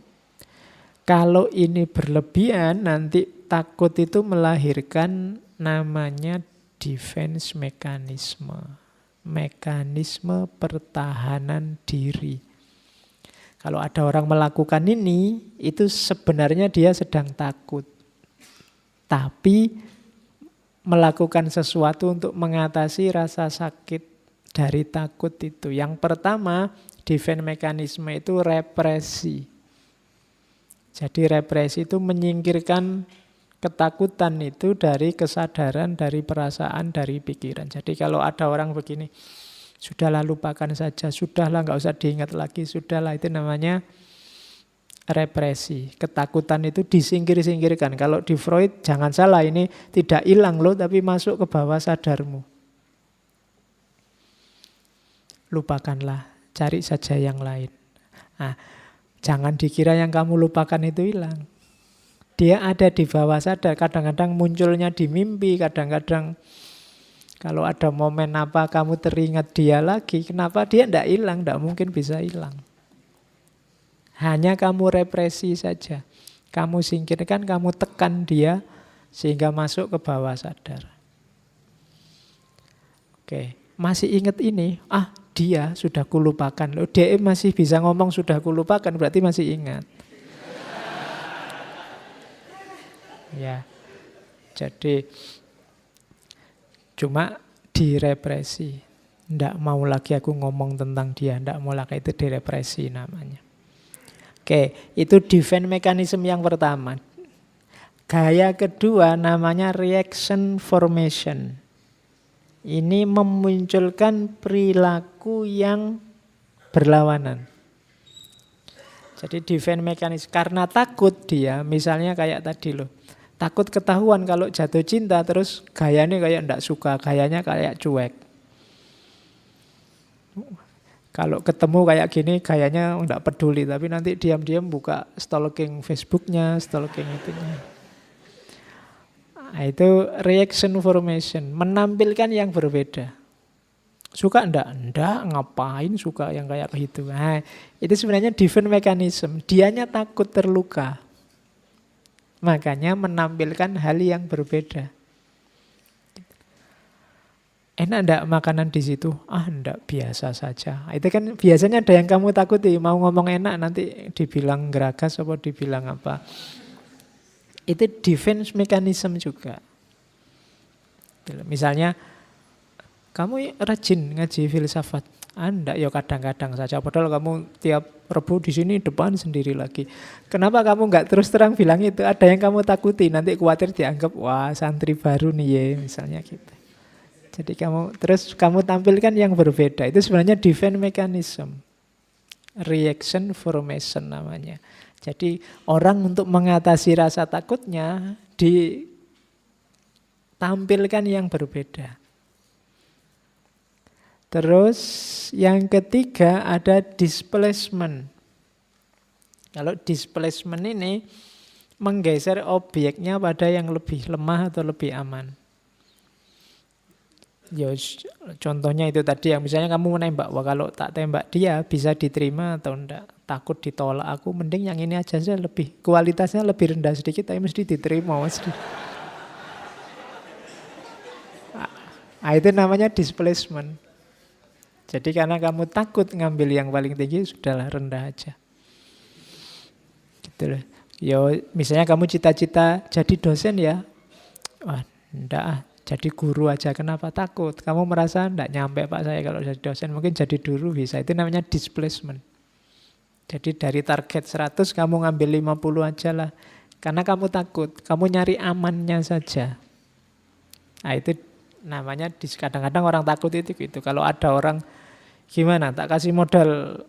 Kalau ini berlebihan, nanti takut itu melahirkan namanya defense mechanism. Mekanisme pertahanan diri. Kalau ada orang melakukan ini, itu sebenarnya dia sedang takut. Tapi melakukan sesuatu untuk mengatasi rasa sakit dari takut itu. Yang pertama, defense mekanisme itu represi. Jadi represi itu menyingkirkan ketakutan itu dari kesadaran, dari perasaan, dari pikiran. Jadi kalau ada orang begini, sudahlah lupakan saja, sudahlah nggak usah diingat lagi, sudahlah, itu namanya represi. Ketakutan itu disingkir-singkirkan. Kalau di Freud, jangan salah, ini tidak hilang loh, tapi masuk ke bawah sadarmu. Lupakanlah, cari saja yang lain. Nah, jangan dikira yang kamu lupakan itu hilang. Dia ada di bawah sadar, kadang-kadang munculnya di mimpi, kadang-kadang kalau ada momen apa kamu teringat dia lagi, kenapa dia tidak hilang, tidak mungkin bisa hilang. Hanya kamu represi saja, kamu singkirkan, kamu tekan dia sehingga masuk ke bawah sadar. Oke, masih ingat ini? Ah, dia sudah kulupakan. Loh, dia masih bisa ngomong sudah kulupakan, berarti masih ingat. Ya, jadi cuma direpresi. Ndak mau lagi aku ngomong tentang dia, ndak mau lagi, itu direpresi namanya. Oke, itu defense mechanism yang pertama. Gaya kedua namanya reaction formation. Ini memunculkan perilaku yang berlawanan. Jadi defense mechanism, karena takut dia, misalnya kayak tadi loh. Takut ketahuan kalau jatuh cinta, terus gayanya kayak ndak suka, gayanya kayak cuek. Kalau ketemu kayak gini gayanya nggak peduli, tapi nanti diam-diam buka stalking Facebooknya, stalking itunya. Nah, itu reaction formation, menampilkan yang berbeda. Suka enggak? Enggak, ngapain suka yang kayak gitu. Nah, itu sebenarnya defense mechanism. Dianya takut terluka. Makanya menampilkan hal yang berbeda. Enak enggak makanan di situ? Ah, enggak, biasa saja. Itu kan biasanya ada yang kamu takuti. Mau ngomong enak nanti dibilang geragas atau dibilang apa. Itu defense mechanism juga. Misalnya, kamu rajin ngaji filsafat. Ah, enggak, ya kadang-kadang saja. Padahal kamu tiap Rebu di sini depan sendiri lagi. Kenapa kamu enggak terus terang bilang itu? Ada yang kamu takuti. Nanti khawatir dianggap, wah santri baru nih ya, misalnya gitu. Jadi kamu tampilkan yang berbeda. Itu sebenarnya defense mechanism. Reaction formation namanya. Jadi orang untuk mengatasi rasa takutnya ditampilkan yang berbeda. Terus yang ketiga ada displacement. Kalau displacement ini menggeser objeknya pada yang lebih lemah atau lebih aman. Ya, contohnya itu tadi yang misalnya kamu menembak, wah kalau tak tembak dia bisa diterima atau enggak, takut ditolak aku, mending yang ini aja sih, lebih kualitasnya lebih rendah sedikit tapi mesti diterima mesti. Nah, itu namanya displacement. Jadi karena kamu takut ngambil yang paling tinggi, sudahlah rendah aja. Gitu loh. Yo, misalnya kamu cita-cita jadi dosen ya, wah enggak ah. Jadi guru aja, kenapa takut? Kamu merasa enggak nyampe Pak saya kalau jadi dosen, mungkin jadi guru bisa. Itu namanya displacement. Jadi dari target 100 kamu ngambil 50 aja lah. Karena kamu takut, kamu nyari amannya saja. Nah itu namanya, kadang-kadang orang takut itu gitu. Kalau ada orang, gimana, tak kasih modal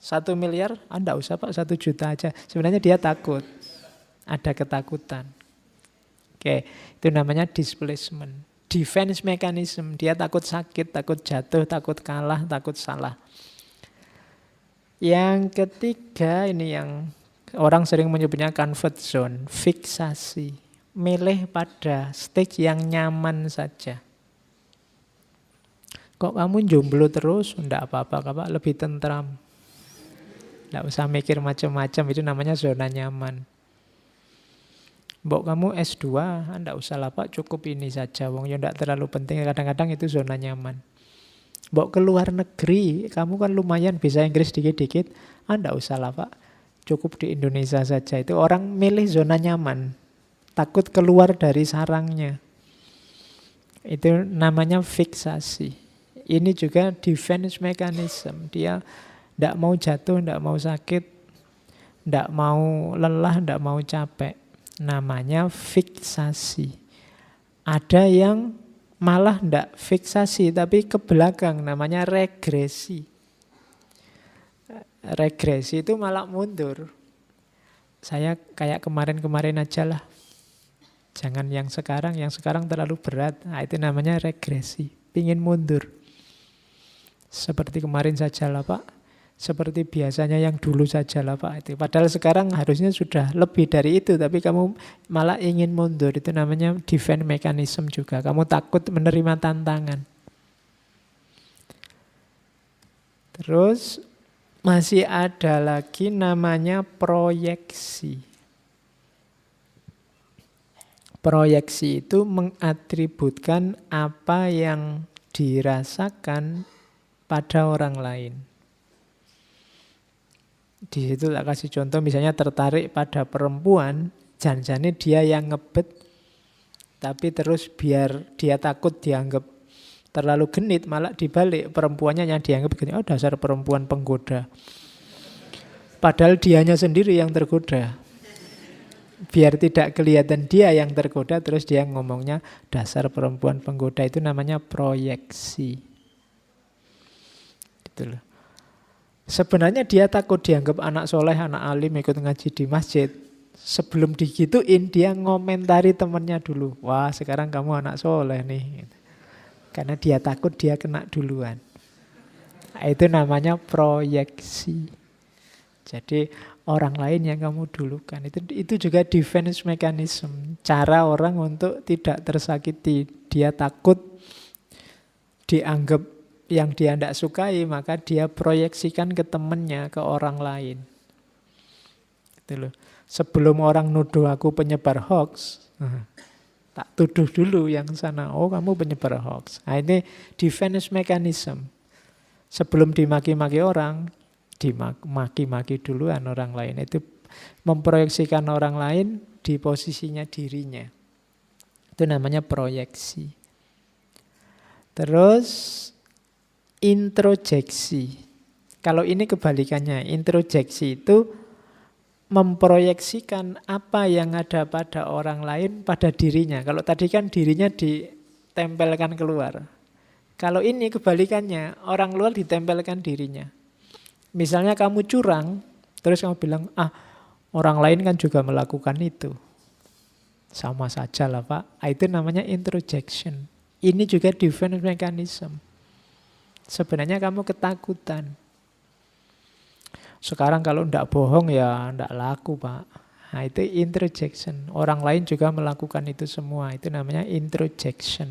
1 miliar, enggak usah Pak, 1 juta aja. Sebenarnya dia takut, ada ketakutan. Oke, itu namanya displacement. Defense mechanism, dia takut sakit, takut jatuh, takut kalah, takut salah. Yang ketiga ini yang orang sering menyebutnya comfort zone, fiksasi. Milih pada stage yang nyaman saja. Kok kamu jomblo terus? Enggak apa-apa, lebih tentram. Enggak usah mikir macam-macam, itu namanya zona nyaman. Mbok kamu S2, enggak usah lah Pak, cukup ini saja. Wong ya enggak terlalu penting, kadang-kadang itu zona nyaman. Mbok keluar negeri, kamu kan lumayan bisa Inggris dikit-dikit, enggak usah lah Pak, cukup di Indonesia saja. Itu orang milih zona nyaman, takut keluar dari sarangnya. Itu namanya fiksasi. Ini juga defense mechanism. Dia enggak mau jatuh, enggak mau sakit, enggak mau lelah, enggak mau capek. Namanya fiksasi. Ada yang malah ndak fiksasi tapi ke belakang, namanya regresi. Regresi itu malah mundur. Saya kayak kemarin-kemarin aja lah. Jangan yang sekarang terlalu berat. Nah, itu namanya regresi. Pingin mundur. Seperti kemarin saja lah Pak. Seperti biasanya yang dulu saja lah Pak. Itu. Padahal sekarang harusnya sudah lebih dari itu, tapi kamu malah ingin mundur. Itu namanya defense mechanism juga. Kamu takut menerima tantangan. Terus masih ada lagi namanya proyeksi. Proyeksi itu mengatributkan apa yang dirasakan pada orang lain. Di situ tak kasih contoh, misalnya tertarik pada perempuan, jangan-jangan dia yang ngebet, tapi terus biar dia takut dianggap terlalu genit, malah dibalik perempuannya yang dianggap genit. Oh, dasar perempuan penggoda. Padahal dianya sendiri yang tergoda. Biar tidak kelihatan dia yang tergoda, terus dia ngomongnya dasar perempuan penggoda. Itu namanya proyeksi. Gitu loh. Sebenarnya dia takut dianggap anak soleh, anak alim, ikut ngaji di masjid. Sebelum digituin, dia ngomentari temannya dulu. Wah, sekarang kamu anak soleh nih. Karena dia takut dia kena duluan. Nah, itu namanya proyeksi. Jadi orang lain yang kamu dulukan. Itu juga defense mechanism. Cara orang untuk tidak tersakiti. Dia takut dianggap yang dia tidak sukai, maka dia proyeksikan ke temannya, ke orang lain. Gitu loh. Sebelum orang nuduh aku penyebar hoax, tak tuduh dulu yang sana. Oh, kamu penyebar hoax. Nah, ini defense mechanism. Sebelum dimaki-maki orang, dimaki-maki duluan orang lain. Itu memproyeksikan orang lain di posisinya dirinya. Itu namanya proyeksi. Terus introjeksi. Kalau ini kebalikannya, introjeksi itu memproyeksikan apa yang ada pada orang lain pada dirinya. Kalau tadi kan dirinya ditempelkan keluar. Kalau ini kebalikannya, orang luar ditempelkan dirinya. Misalnya kamu curang, terus kamu bilang, orang lain kan juga melakukan itu. Sama saja lah Pak. Itu namanya introjection. Ini juga defense mechanism. Sebenarnya kamu ketakutan. Sekarang kalau tidak bohong ya tidak laku Pak. Nah, itu introjection. Orang lain juga melakukan itu semua. Itu namanya introjection.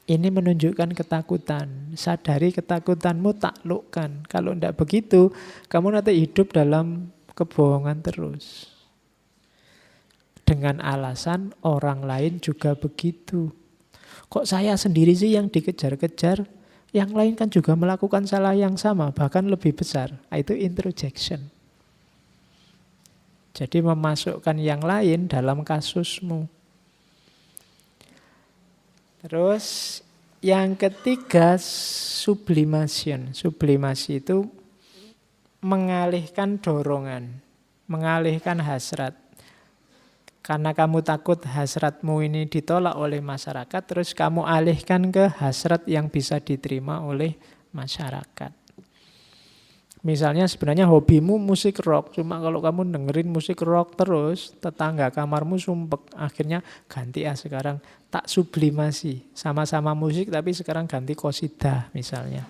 Ini menunjukkan ketakutan. Sadari ketakutanmu, taklukkan. Kalau tidak begitu, kamu nanti hidup dalam kebohongan terus. Dengan alasan orang lain juga begitu. Kok saya sendiri sih yang dikejar-kejar? Yang lain kan juga melakukan salah yang sama, bahkan lebih besar. Itu introjection. Jadi memasukkan yang lain dalam kasusmu. Terus yang ketiga sublimation. Sublimasi itu mengalihkan dorongan, mengalihkan hasrat. Karena kamu takut hasratmu ini ditolak oleh masyarakat, terus kamu alihkan ke hasrat yang bisa diterima oleh masyarakat. Misalnya sebenarnya hobimu musik rock, cuma kalau kamu dengerin musik rock terus, tetangga kamarmu sumpek. Akhirnya ganti sekarang tak sublimasi. Sama-sama musik tapi sekarang ganti qasidah misalnya.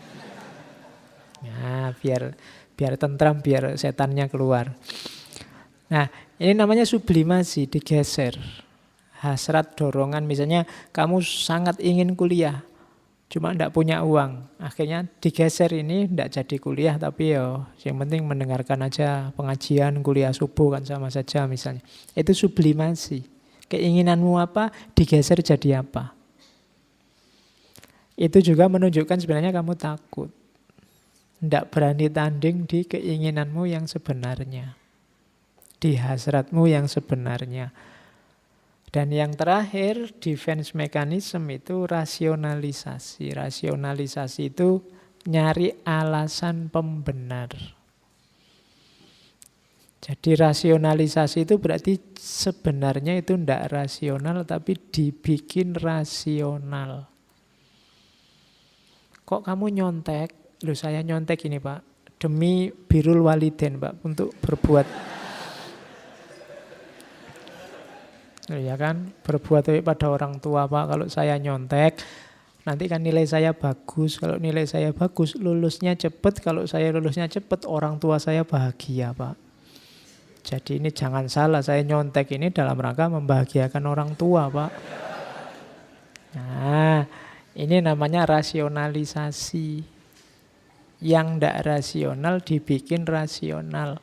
Nah, biar tentram, biar setannya keluar. Nah, ini namanya sublimasi, digeser. Hasrat, dorongan, misalnya kamu sangat ingin kuliah, cuma tidak punya uang. Akhirnya digeser ini, tidak jadi kuliah, tapi yang penting mendengarkan aja pengajian, kuliah subuh kan sama saja misalnya. Itu sublimasi. Keinginanmu apa, digeser jadi apa. Itu juga menunjukkan sebenarnya kamu takut. Tidak berani tanding di keinginanmu yang sebenarnya. Di hasratmu yang sebenarnya. Dan yang terakhir, defense mechanism itu rasionalisasi. Rasionalisasi itu nyari alasan pembenar. Jadi rasionalisasi itu berarti sebenarnya itu tidak rasional, tapi dibikin rasional. Kok kamu nyontek? Loh, saya nyontek ini Pak, demi birrul walidain Pak, untuk berbuat ya kan, berbuat baik pada orang tua Pak. Kalau saya nyontek, nanti kan nilai saya bagus. Kalau nilai saya bagus, lulusnya cepat. Kalau saya lulusnya cepat, orang tua saya bahagia Pak. Jadi ini jangan salah, saya nyontek ini dalam rangka membahagiakan orang tua Pak. Nah, ini namanya rasionalisasi. Yang tidak rasional dibikin rasional.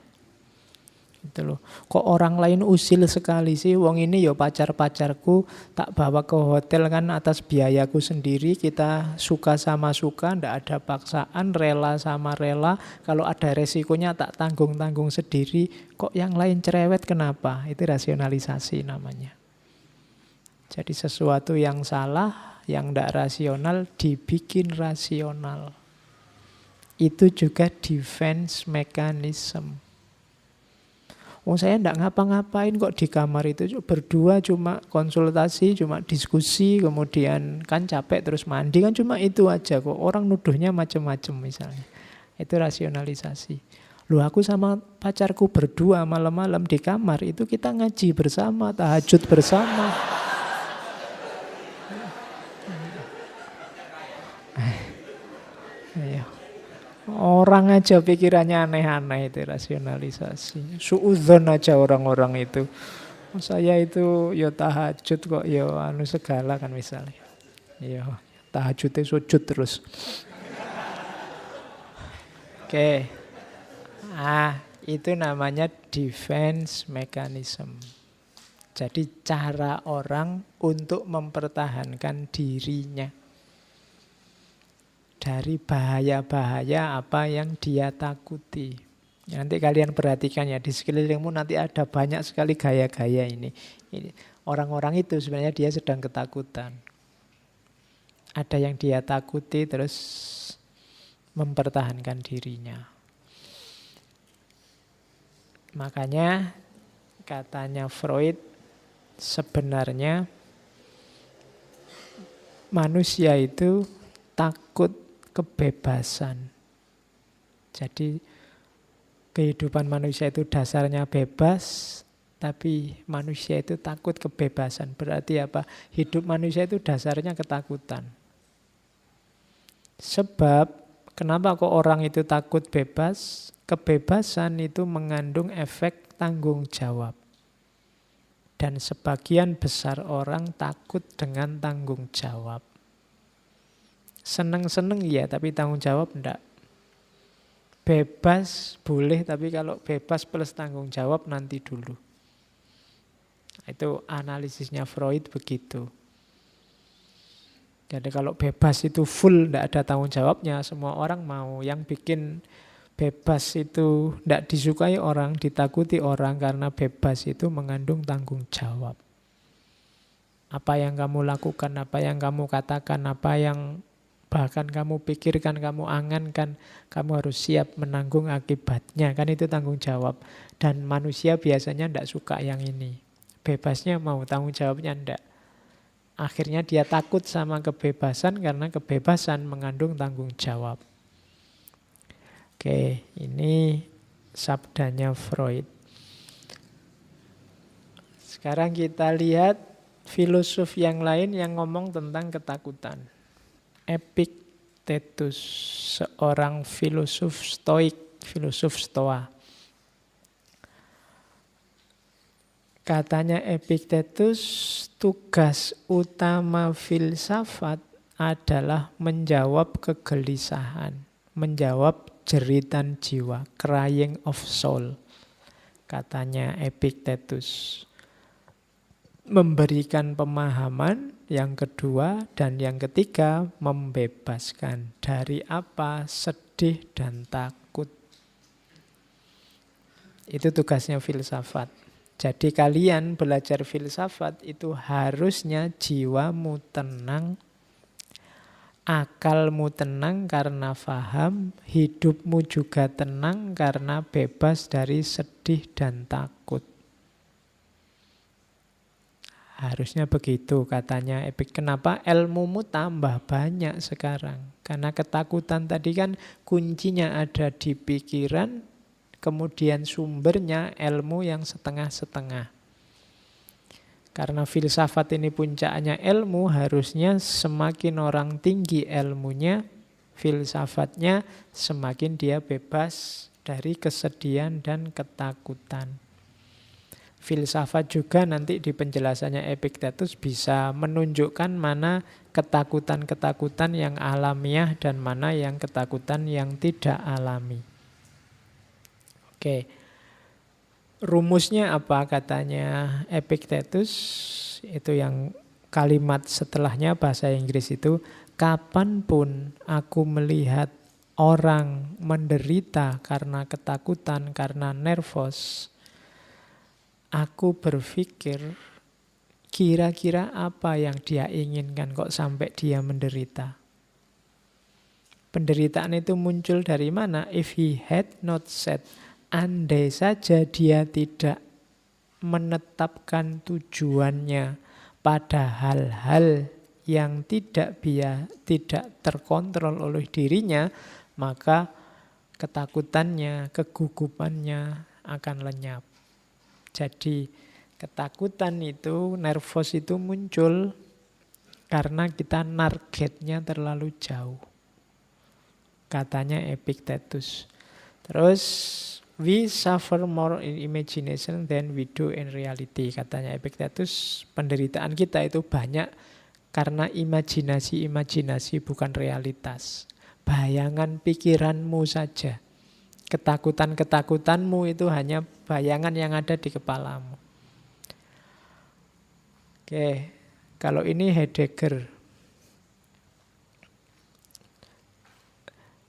Itu loh. Kok orang lain usil sekali sih? Wong ini ya pacar-pacarku, tak bawa ke hotel kan atas biayaku sendiri, kita suka sama suka, ndak ada paksaan, rela sama rela. Kalau ada resikonya tak tanggung-tanggung sendiri. Kok yang lain cerewet kenapa? Itu rasionalisasi namanya. Jadi sesuatu yang salah, yang ndak rasional dibikin rasional. Itu juga defense mechanism. Oh saya enggak ngapa-ngapain kok di kamar itu berdua cuma konsultasi, cuma diskusi, kemudian kan capek terus mandi kan cuma itu aja kok. Orang nuduhnya macam-macam misalnya. Itu rasionalisasi. Loh aku sama pacarku berdua malam-malam di kamar itu kita ngaji bersama, tahajud bersama. Ayo. Orang aja pikirannya aneh-aneh itu rasionalisasi. Suudzon aja orang-orang itu. Saya itu ya tahajud kok ya anu segala kan misalnya. Ya tahajudnya sujud terus. Oke. Itu namanya defense mechanism. Jadi cara orang untuk mempertahankan dirinya dari bahaya-bahaya apa yang dia takuti. Nanti kalian perhatikan ya, di sekelilingmu nanti ada banyak sekali gaya-gaya ini. Orang-orang itu sebenarnya dia sedang ketakutan. Ada yang dia takuti terus mempertahankan dirinya. Makanya katanya Freud, sebenarnya manusia itu takut kebebasan. Jadi kehidupan manusia itu dasarnya bebas, tapi manusia itu takut kebebasan. Berarti apa? Hidup manusia itu dasarnya ketakutan. Sebab kenapa kok orang itu takut bebas? Kebebasan itu mengandung efek tanggung jawab. Dan sebagian besar orang takut dengan tanggung jawab. Seneng-seneng ya, tapi tanggung jawab enggak. Bebas boleh, tapi kalau bebas plus tanggung jawab nanti dulu. Itu analisisnya Freud begitu. Jadi kalau bebas itu full, enggak ada tanggung jawabnya, semua orang mau. Yang bikin bebas itu enggak disukai orang, ditakuti orang, karena bebas itu mengandung tanggung jawab. Apa yang kamu lakukan, apa yang kamu katakan, apa yang bahkan kamu pikirkan, kamu angankan, kamu harus siap menanggung akibatnya. Kan itu tanggung jawab. Dan manusia biasanya tidak suka yang ini. Bebasnya mau, tanggung jawabnya tidak. Akhirnya dia takut sama kebebasan karena kebebasan mengandung tanggung jawab. Oke, ini sabdanya Freud. Sekarang kita lihat filosof yang lain yang ngomong tentang ketakutan. Epictetus, seorang filosof stoik, filosof stoa. Katanya Epictetus, tugas utama filsafat adalah menjawab kegelisahan, menjawab jeritan jiwa, crying of soul. Katanya Epictetus. Memberikan pemahaman, yang kedua, dan yang ketiga membebaskan dari apa? Sedih dan takut. Itu tugasnya filsafat. Jadi kalian belajar filsafat itu harusnya jiwamu tenang, akalmu tenang karena paham, hidupmu juga tenang karena bebas dari sedih dan takut. Harusnya begitu katanya Epik. Kenapa ilmumu tambah banyak sekarang? Karena ketakutan tadi kan kuncinya ada di pikiran, kemudian sumbernya ilmu yang setengah-setengah. Karena filsafat ini puncaknya ilmu, harusnya semakin orang tinggi ilmunya, filsafatnya semakin dia bebas dari kesedihan dan ketakutan. Filsafat juga nanti di penjelasannya Epictetus bisa menunjukkan mana ketakutan-ketakutan yang alamiah dan mana yang ketakutan yang tidak alami. Oke. Rumusnya apa katanya Epictetus? Itu yang kalimat setelahnya bahasa Inggris itu, kapanpun aku melihat orang menderita karena ketakutan, karena nervous, aku berpikir kira-kira apa yang dia inginkan kok sampai dia menderita. Penderitaan itu muncul dari mana? If he had not said, andai saja dia tidak menetapkan tujuannya pada hal-hal yang tidak terkontrol oleh dirinya, maka ketakutannya, kegugupannya akan lenyap. Jadi ketakutan itu, nervous itu muncul karena kita targetnya terlalu jauh. Katanya Epictetus. Terus, we suffer more in imagination than we do in reality. Katanya Epictetus, penderitaan kita itu banyak karena imajinasi bukan realitas. Bayangan pikiranmu saja. Ketakutan-ketakutanmu itu hanya bayangan yang ada di kepalamu. Oke, kalau ini Heidegger.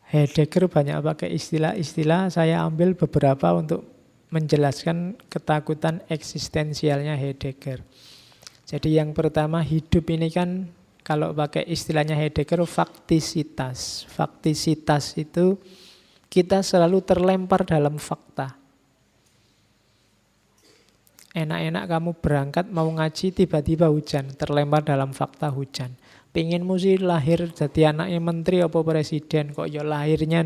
Heidegger banyak pakai istilah-istilah, saya ambil beberapa untuk menjelaskan ketakutan eksistensialnya Heidegger. Jadi yang pertama, hidup ini kan kalau pakai istilahnya Heidegger faktisitas. Faktisitas itu kita selalu terlempar dalam fakta. Enak-enak kamu berangkat mau ngaji, tiba-tiba hujan, terlempar dalam fakta hujan. Pengenmu sih lahir jadi anaknya menteri apa presiden, kok ya lahirnya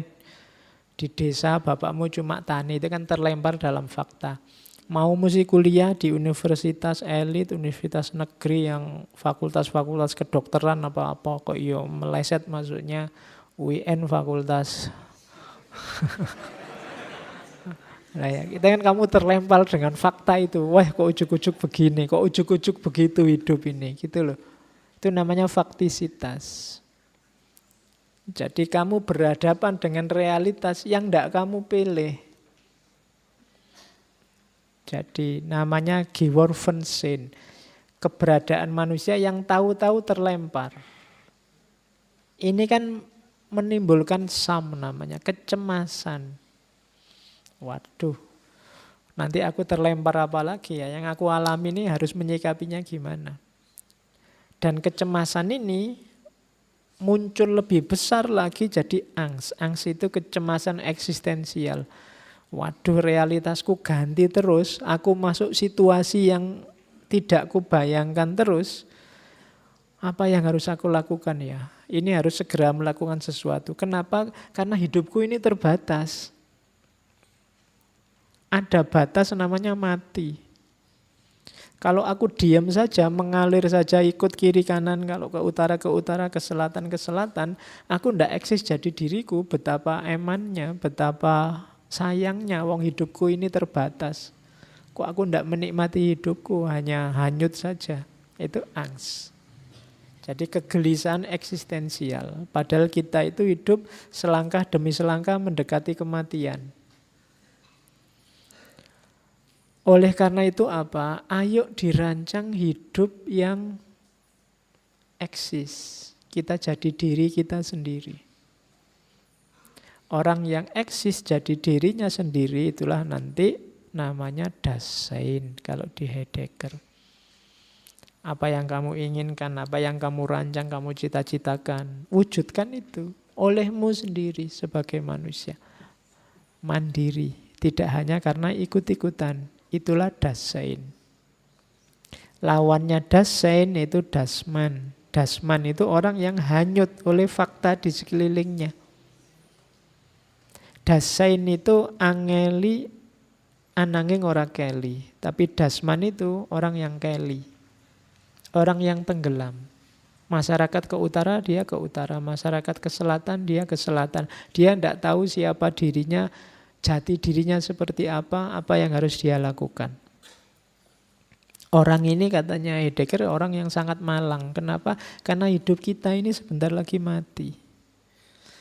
di desa, bapakmu cuma tani, itu kan terlempar dalam fakta. Mau mesti kuliah di universitas elit, universitas negeri yang fakultas-fakultas kedokteran apa-apa, kok ya meleset masuknya UIN fakultas. Nah ya, kita kan kamu terlempar dengan fakta itu. Wah, kok ujuk-ujuk begini, kok ujuk-ujuk begitu hidup ini, gitu loh. Itu namanya faktisitas. Jadi kamu berhadapan dengan realitas yang tidak kamu pilih. Jadi namanya Geworfensein. Keberadaan manusia yang tahu-tahu terlempar. Ini kan menimbulkan namanya kecemasan. Waduh, nanti aku terlempar apa lagi ya? Yang aku alami ini harus menyikapinya gimana? Dan kecemasan ini muncul lebih besar lagi jadi angst. Angst itu kecemasan eksistensial. Waduh, realitasku ganti terus. Aku masuk situasi yang tidak kubayangkan terus. Apa yang harus aku lakukan ya? Ini harus segera melakukan sesuatu. Kenapa? Karena hidupku ini terbatas. Ada batas namanya mati. Kalau aku diam saja, mengalir saja, ikut kiri kanan, kalau ke utara, ke selatan, aku ndak eksis jadi diriku. Betapa emannya, betapa sayangnya, wong hidupku ini terbatas. Kok aku ndak menikmati hidupku, hanya hanyut saja. Itu angst. Jadi kegelisahan eksistensial. Padahal kita itu hidup selangkah demi selangkah mendekati kematian. Oleh karena itu apa? Ayo dirancang hidup yang eksis. Kita jadi diri kita sendiri. Orang yang eksis jadi dirinya sendiri itulah nanti namanya Dasein kalau di Heidegger. Apa yang kamu inginkan, apa yang kamu rancang, kamu cita-citakan, wujudkan itu olehmu sendiri sebagai manusia. Mandiri, tidak hanya karena ikut-ikutan. Itulah Dasein. Lawannya Dasein itu Dasman. Dasman itu orang yang hanyut oleh fakta di sekelilingnya. Dasein itu angeli ananging ora keli. Tapi Dasman itu orang yang keli. Orang yang tenggelam. Masyarakat ke utara, dia ke utara. Masyarakat ke selatan, dia ke selatan. Dia tidak tahu siapa dirinya, jati dirinya seperti apa yang harus dia lakukan. Orang ini katanya Heidegger orang yang sangat malang. Kenapa? Karena hidup kita ini sebentar lagi mati.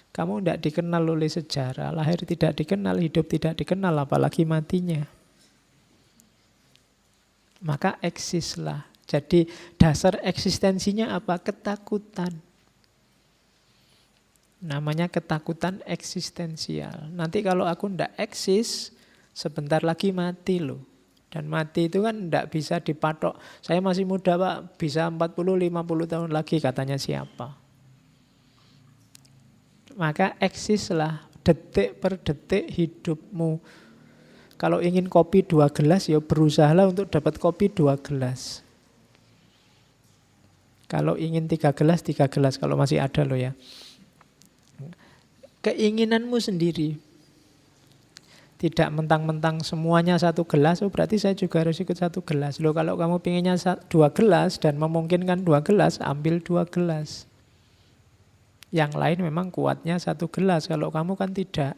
Kamu tidak dikenal oleh sejarah, lahir tidak dikenal, hidup tidak dikenal, apalagi matinya. maka eksislah. Jadi dasar eksistensinya apa? Ketakutan. Namanya ketakutan eksistensial. Nanti kalau aku ndak eksis, sebentar lagi mati loh. Dan mati itu kan ndak bisa dipatok. Saya masih muda Pak, bisa 40-50 tahun lagi katanya siapa. Maka eksislah detik per detik hidupmu. Kalau ingin kopi 2 gelas, ya berusahalah untuk dapat kopi 2 gelas. Kalau ingin 3 gelas, 3 gelas. Kalau masih ada loh ya. Keinginanmu sendiri. Tidak mentang-mentang semuanya 1 gelas, oh berarti saya juga harus ikut 1 gelas. Loh kalau kamu pinginnya 2 gelas dan memungkinkan 2 gelas, ambil 2 gelas. Yang lain memang kuatnya 1 gelas, kalau kamu kan tidak.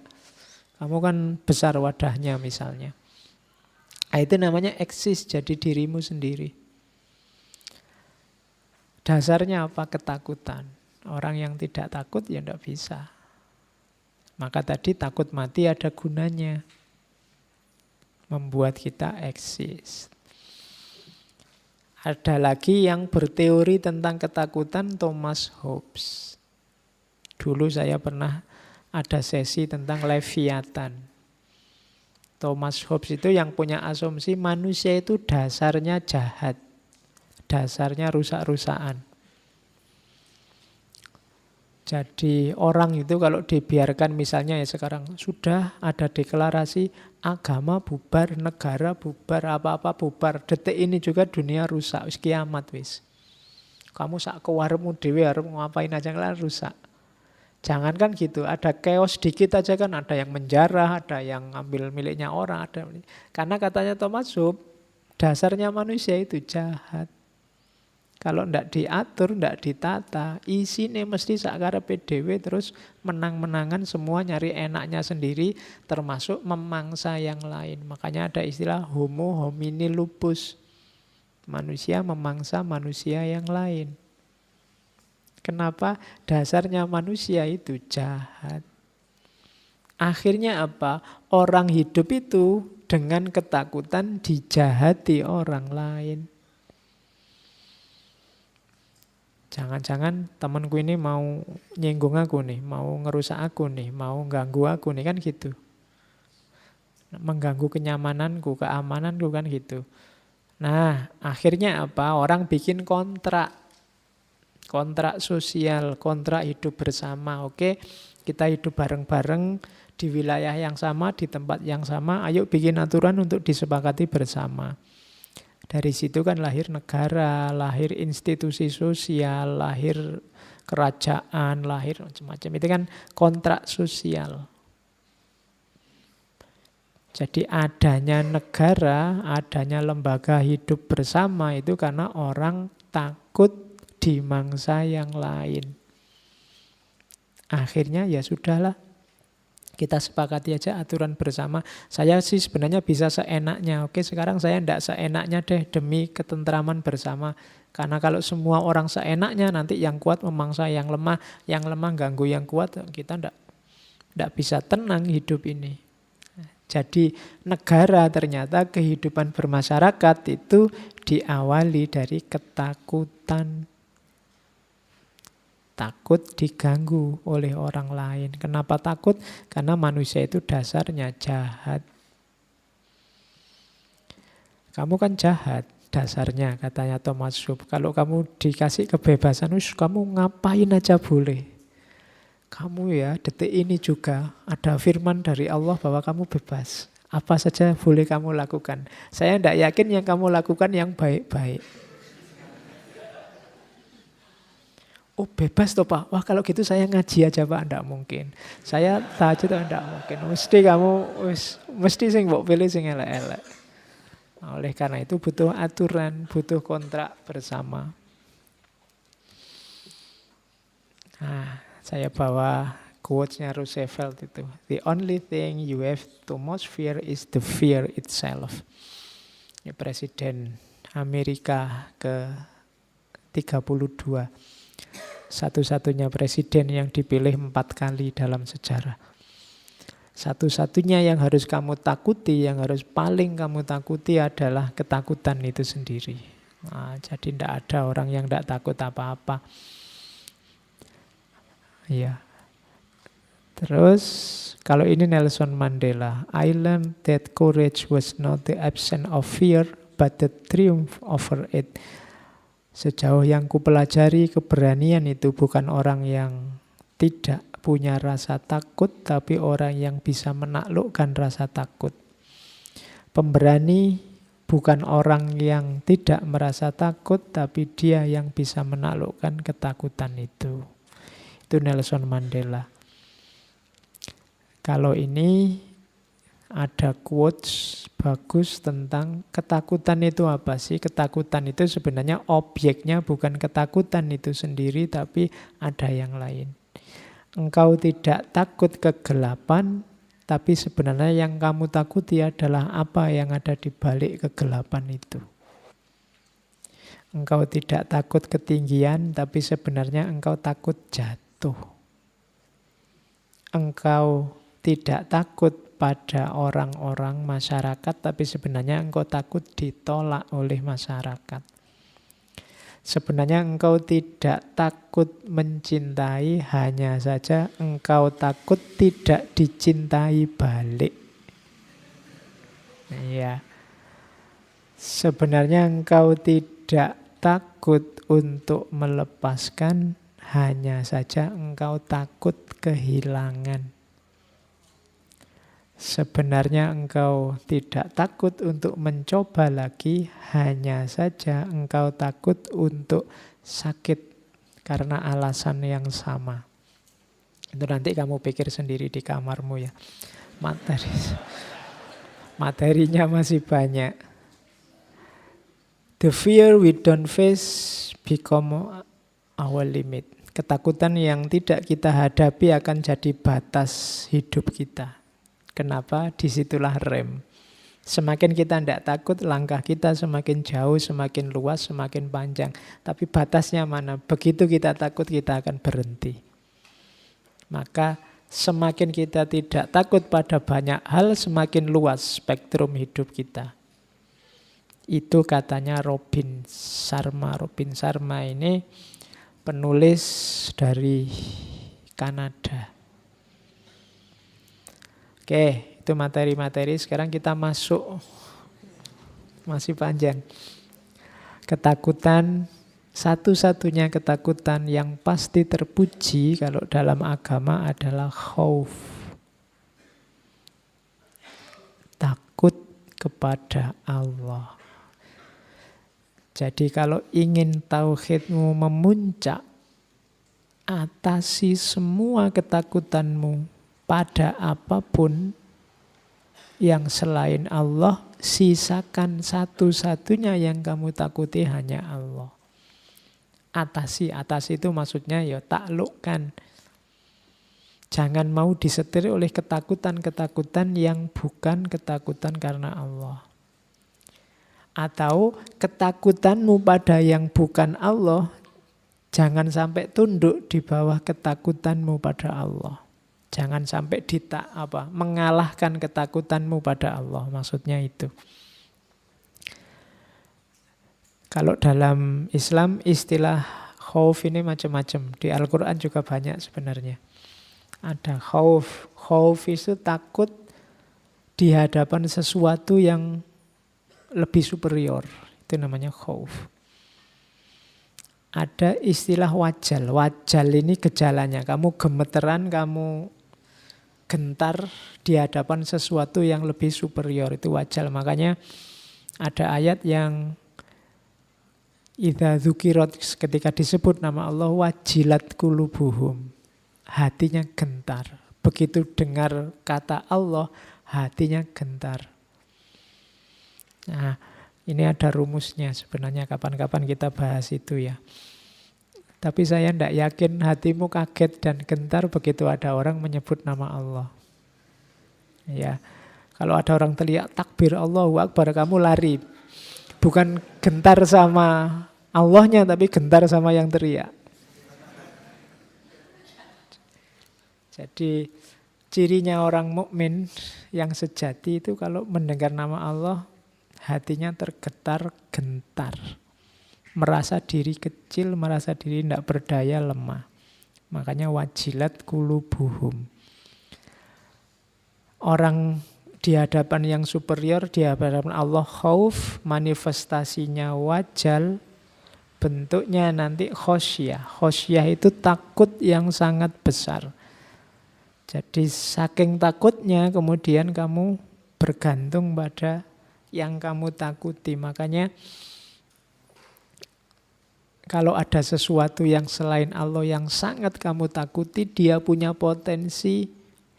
Kamu kan besar wadahnya misalnya. Nah, itu namanya eksis, jadi dirimu sendiri. Dasarnya apa? Ketakutan. Orang yang tidak takut ya tidak bisa. Maka tadi takut mati ada gunanya. Membuat kita eksis. Ada lagi yang berteori tentang ketakutan, Thomas Hobbes. Dulu saya pernah ada sesi tentang Leviathan. Thomas Hobbes itu yang punya asumsi manusia itu dasarnya jahat. Dasarnya rusak-rusakan. Jadi orang itu kalau dibiarkan misalnya ya sekarang sudah ada deklarasi agama bubar, negara bubar, apa-apa bubar. Detik ini juga dunia rusak, wis kiamat wis. Kamu sak kewarmu dhewe arep ngapain aja lah rusak. Jangankan gitu, ada chaos dikit aja kan ada yang menjarah, ada yang ngambil miliknya orang, ada. Karena katanya Thomas Hobbes, dasarnya manusia itu jahat. Kalau ndak diatur, ndak ditata, isine mesti sakarepe dhewe terus menang-menangan semua nyari enaknya sendiri termasuk memangsa yang lain. Makanya ada istilah homo homini lupus. Manusia memangsa manusia yang lain. Kenapa? Dasarnya manusia itu jahat. Akhirnya apa? Orang hidup itu dengan ketakutan dijahati orang lain. Jangan-jangan temanku ini mau nyinggung aku nih, mau ngerusak aku nih, mau ganggu aku nih, kan gitu. Mengganggu kenyamananku, keamananku, kan gitu. Nah, akhirnya apa? Orang bikin kontrak. Kontrak sosial, kontrak hidup bersama. Oke, kita hidup bareng-bareng di wilayah yang sama, di tempat yang sama. Ayo bikin aturan untuk disepakati bersama. Dari situ kan lahir negara, lahir institusi sosial, lahir kerajaan, lahir macam-macam. Itu kan kontrak sosial. Jadi adanya negara, adanya lembaga hidup bersama itu karena orang takut dimangsa yang lain. Akhirnya ya sudahlah. Kita sepakati aja aturan bersama. Saya sih sebenarnya bisa seenaknya. Oke, sekarang saya tidak seenaknya deh demi ketentraman bersama. Karena kalau semua orang seenaknya nanti yang kuat memangsa yang lemah ganggu yang kuat, kita tidak bisa tenang hidup ini. Jadi negara ternyata kehidupan bermasyarakat itu diawali dari ketakutan. Takut diganggu oleh orang lain. Kenapa takut? Karena manusia itu dasarnya jahat. Kamu kan jahat dasarnya, katanya Thomas Hobbes. Kalau kamu dikasih kebebasan, kamu ngapain aja boleh. Kamu ya detik ini juga ada firman dari Allah bahwa kamu bebas. Apa saja boleh kamu lakukan. Saya tidak yakin yang kamu lakukan yang baik-baik. Oh bebas toh Pak, wah kalau gitu saya ngaji aja Pak, enggak mungkin. Saya tahajud enggak mungkin, mesti kamu, mesti sing mbok pilih sing elek-elek. Oleh karena itu butuh aturan, butuh kontrak bersama. Nah, saya bawa quotes-nya Roosevelt itu. The only thing you have to most fear is the fear itself. Ini Presiden Amerika ke-32. Satu-satunya presiden yang dipilih 4 kali dalam sejarah. Satu-satunya yang harus kamu takuti, yang harus paling kamu takuti adalah ketakutan itu sendiri. Nah, jadi tidak ada orang yang tidak takut apa-apa. Ya. Terus kalau ini Nelson Mandela, I learned that courage was not the absence of fear, but the triumph over it. Sejauh yang kupelajari, keberanian itu bukan orang yang tidak punya rasa takut, tapi orang yang bisa menaklukkan rasa takut. Pemberani bukan orang yang tidak merasa takut, tapi dia yang bisa menaklukkan ketakutan itu. Itu Nelson Mandela. Kalau ini ada quotes bagus tentang ketakutan itu apa sih? Ketakutan itu sebenarnya objeknya bukan ketakutan itu sendiri, tapi ada yang lain. Engkau tidak takut kegelapan, tapi sebenarnya yang kamu takuti adalah apa yang ada di balik kegelapan itu. Engkau tidak takut ketinggian, tapi sebenarnya engkau takut jatuh. Engkau tidak takut pada orang-orang masyarakat, tapi sebenarnya engkau takut ditolak oleh masyarakat. Sebenarnya engkau tidak takut mencintai, hanya saja engkau takut tidak dicintai balik. Ya. Sebenarnya engkau tidak takut untuk melepaskan, hanya saja engkau takut kehilangan. Sebenarnya engkau tidak takut untuk mencoba lagi, hanya saja engkau takut untuk sakit karena alasan yang sama. Itu nanti kamu pikir sendiri di kamarmu ya. Materinya masih banyak. The fear we don't face become our limit. Ketakutan yang tidak kita hadapi akan jadi batas hidup kita. Kenapa? Disitulah rem. Semakin kita tidak takut, langkah kita semakin jauh, semakin luas, semakin panjang. Tapi batasnya mana? Begitu kita takut, kita akan berhenti. Maka semakin kita tidak takut pada banyak hal, semakin luas spektrum hidup kita. Itu katanya Robin Sharma. Robin Sharma ini penulis dari Kanada. Oke, itu materi-materi. Sekarang kita masuk, masih panjang. Ketakutan, satu-satunya ketakutan yang pasti terpuji kalau dalam agama adalah khauf. Takut kepada Allah. Jadi kalau ingin tauhidmu memuncak, atasi semua ketakutanmu pada apapun yang selain Allah, sisakan satu-satunya yang kamu takuti hanya Allah. Atasi itu maksudnya ya taklukkan. Jangan mau disetir oleh ketakutan-ketakutan yang bukan ketakutan karena Allah. Atau ketakutanmu pada yang bukan Allah, jangan sampai tunduk di bawah ketakutanmu pada Allah. Jangan sampai mengalahkan ketakutanmu pada Allah, maksudnya itu. Kalau dalam Islam istilah khauf ini macam-macam. Di Al-Quran juga banyak sebenarnya. Ada khauf. Khauf itu takut di hadapan sesuatu yang lebih superior. Itu namanya khauf. Ada istilah wajal. Wajal ini gejalanya. Kamu gemeteran, kamu gentar di hadapan sesuatu yang lebih superior. Itu wajal. Makanya ada ayat yang idza dzukirat, ketika disebut nama Allah, wajilat qulubuhum. Hatinya gentar. Begitu dengar kata Allah, hatinya gentar. Nah, ini ada rumusnya sebenarnya, kapan-kapan kita bahas itu ya. Tapi saya tidak yakin hatimu kaget dan gentar begitu ada orang menyebut nama Allah. Ya, kalau ada orang teriak takbir Allahu Akbar, kamu lari. Bukan gentar sama Allahnya, tapi gentar sama yang teriak. Jadi Cirinya orang mukmin yang sejati itu kalau mendengar nama Allah, hatinya tergetar gentar. Merasa diri kecil, merasa diri tidak berdaya, lemah. Makanya wajilat kulubuhum. Orang di hadapan yang superior, di hadapan Allah khauf, manifestasinya wajal, bentuknya nanti khosyah. Khosyah itu takut yang sangat besar. Jadi saking takutnya kemudian kamu bergantung pada yang kamu takuti. Makanya kalau ada sesuatu yang selain Allah yang sangat kamu takuti, dia punya potensi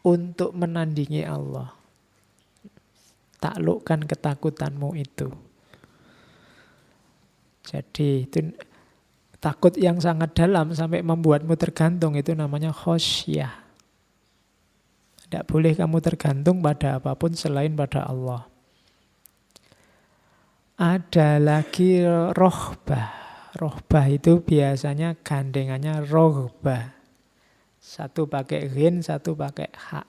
untuk menandingi Allah. Taklukkan ketakutanmu itu. Jadi itu takut yang sangat dalam sampai membuatmu tergantung, itu namanya khosyah. Tidak boleh kamu tergantung pada apapun selain pada Allah. Ada lagi rohbah. Rohbah itu biasanya gandengannya rohbah. Satu pakai ghin, satu pakai hak.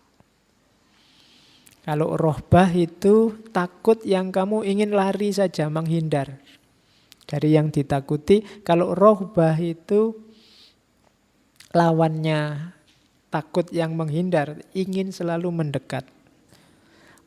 Kalau rohbah itu takut yang kamu ingin lari saja, menghindar dari yang ditakuti. Kalau rohbah itu lawannya takut yang menghindar, ingin selalu mendekat.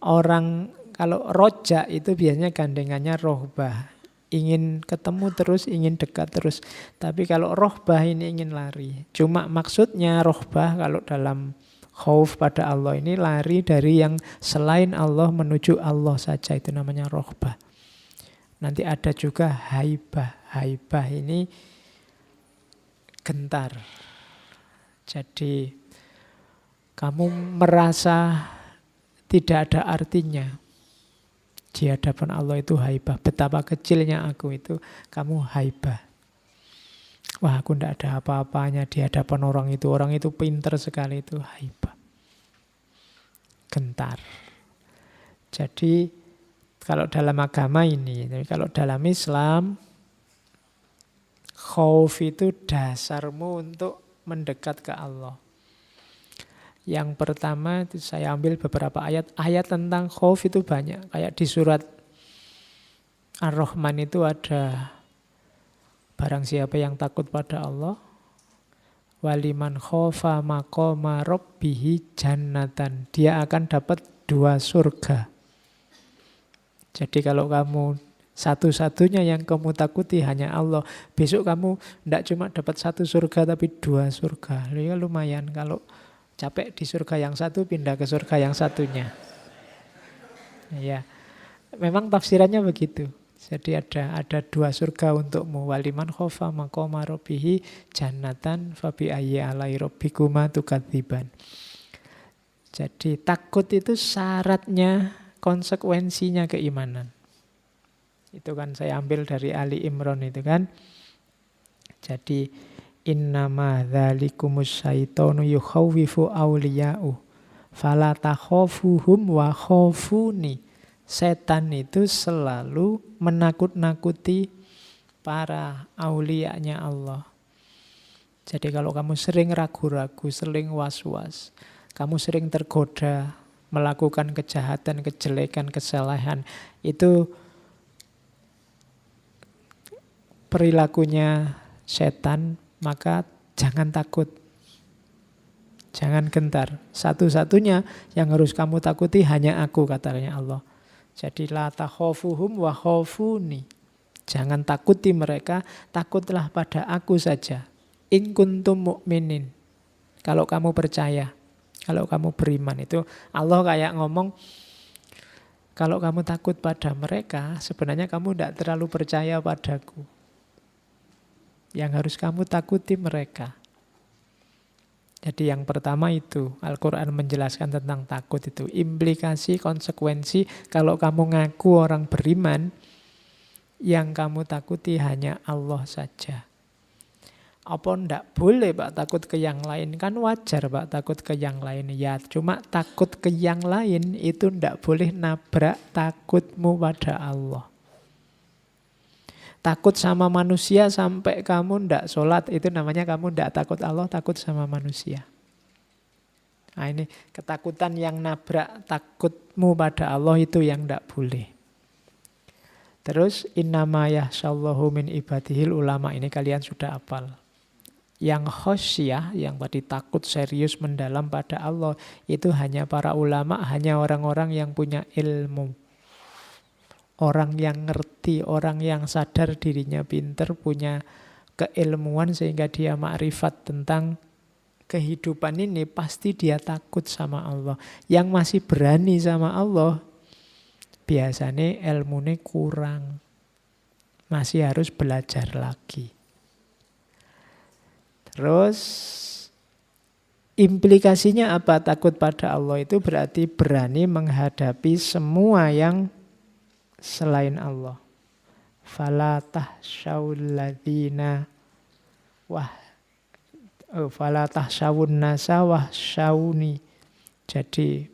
Orang kalau roja itu biasanya gandengannya rohbah. Ingin ketemu terus, ingin dekat terus. Tapi kalau rohbah ini ingin lari. Cuma maksudnya rohbah kalau dalam khauf pada Allah ini lari dari yang selain Allah menuju Allah saja. Itu namanya rohbah. Nanti ada juga haibah. Haibah ini gentar. Jadi kamu merasa tidak ada artinya. Di hadapan Allah itu haibah. Betapa kecilnya aku itu, kamu haibah. Wah, aku tidak ada apa-apanya di hadapan orang itu. Orang itu pintar sekali, itu haibah. Gentar. Jadi kalau dalam agama ini, kalau dalam Islam, khauf itu dasarmu untuk mendekat ke Allah. Yang pertama itu saya ambil beberapa ayat. Ayat tentang khauf itu banyak. Kayak di surat Ar-Rahman itu ada barang siapa yang takut pada Allah, waliman khofa maqama rabbihi jannatan. Dia akan dapat 2 surga. Jadi kalau kamu satu-satunya yang kamu takuti hanya Allah, besok kamu tidak cuma dapat 1 surga tapi 2 surga. Ya lumayan kalau capek di surga yang satu, pindah ke surga yang satunya. Ya, memang tafsirannya begitu. Jadi ada 2 surga untukmu. Waliman khofa maqama rabbihi jannatan fabi ayyi alai rabbikuma tukadziban. Jadi takut itu syaratnya, konsekuensinya keimanan. Itu kan saya ambil dari Ali Imran itu kan. Jadi innama dzalikumus syaitonu yukhawwifu awliya'u fala takhafuhum wa khafuni. Setan itu selalu menakut-nakuti para aulianya Allah. Jadi kalau kamu sering ragu-ragu, sering was-was, kamu sering tergoda melakukan kejahatan, kejelekan, kesalahan, itu perilakunya setan. Maka jangan takut, jangan gentar. Satu-satunya yang harus kamu takuti hanya aku, katanya Allah. Jadi la takhafuhum wa khafuni. Jangan takuti mereka, takutlah pada aku saja. In kuntum mu'minin. Kalau kamu percaya, kalau kamu beriman, itu Allah kayak ngomong, kalau kamu takut pada mereka, sebenarnya kamu tidak terlalu percaya padaku. Yang harus kamu takuti mereka. Jadi yang pertama itu, Al-Quran menjelaskan tentang takut itu. Implikasi, konsekuensi, kalau kamu ngaku orang beriman, yang kamu takuti hanya Allah saja. Apa ndak boleh Pak takut ke yang lain? Kan wajar Pak takut ke yang lain. Ya cuma takut ke yang lain itu ndak boleh nabrak takutmu pada Allah. Takut sama manusia sampai kamu ndak sholat, itu namanya kamu ndak takut Allah, takut sama manusia. Nah, ini ketakutan yang nabrak takutmu pada Allah itu yang tidak boleh. Terus innama yahsyallahu min ibadihil ulama, ini kalian sudah hafal. Yang khosyah, yang tadi takut serius mendalam pada Allah, itu hanya para ulama, hanya orang-orang yang punya ilmu. Orang yang ngerti, orang yang sadar dirinya pinter, punya keilmuan sehingga dia makrifat tentang kehidupan ini, pasti dia takut sama Allah. Yang masih berani sama Allah, biasanya ilmunya kurang. Masih harus belajar lagi. Terus implikasinya apa? Takut pada Allah itu berarti berani menghadapi semua yang selain Allah. Fala tahsyawul ladzina fala tahsyawun nasa wahsyawni. Jadi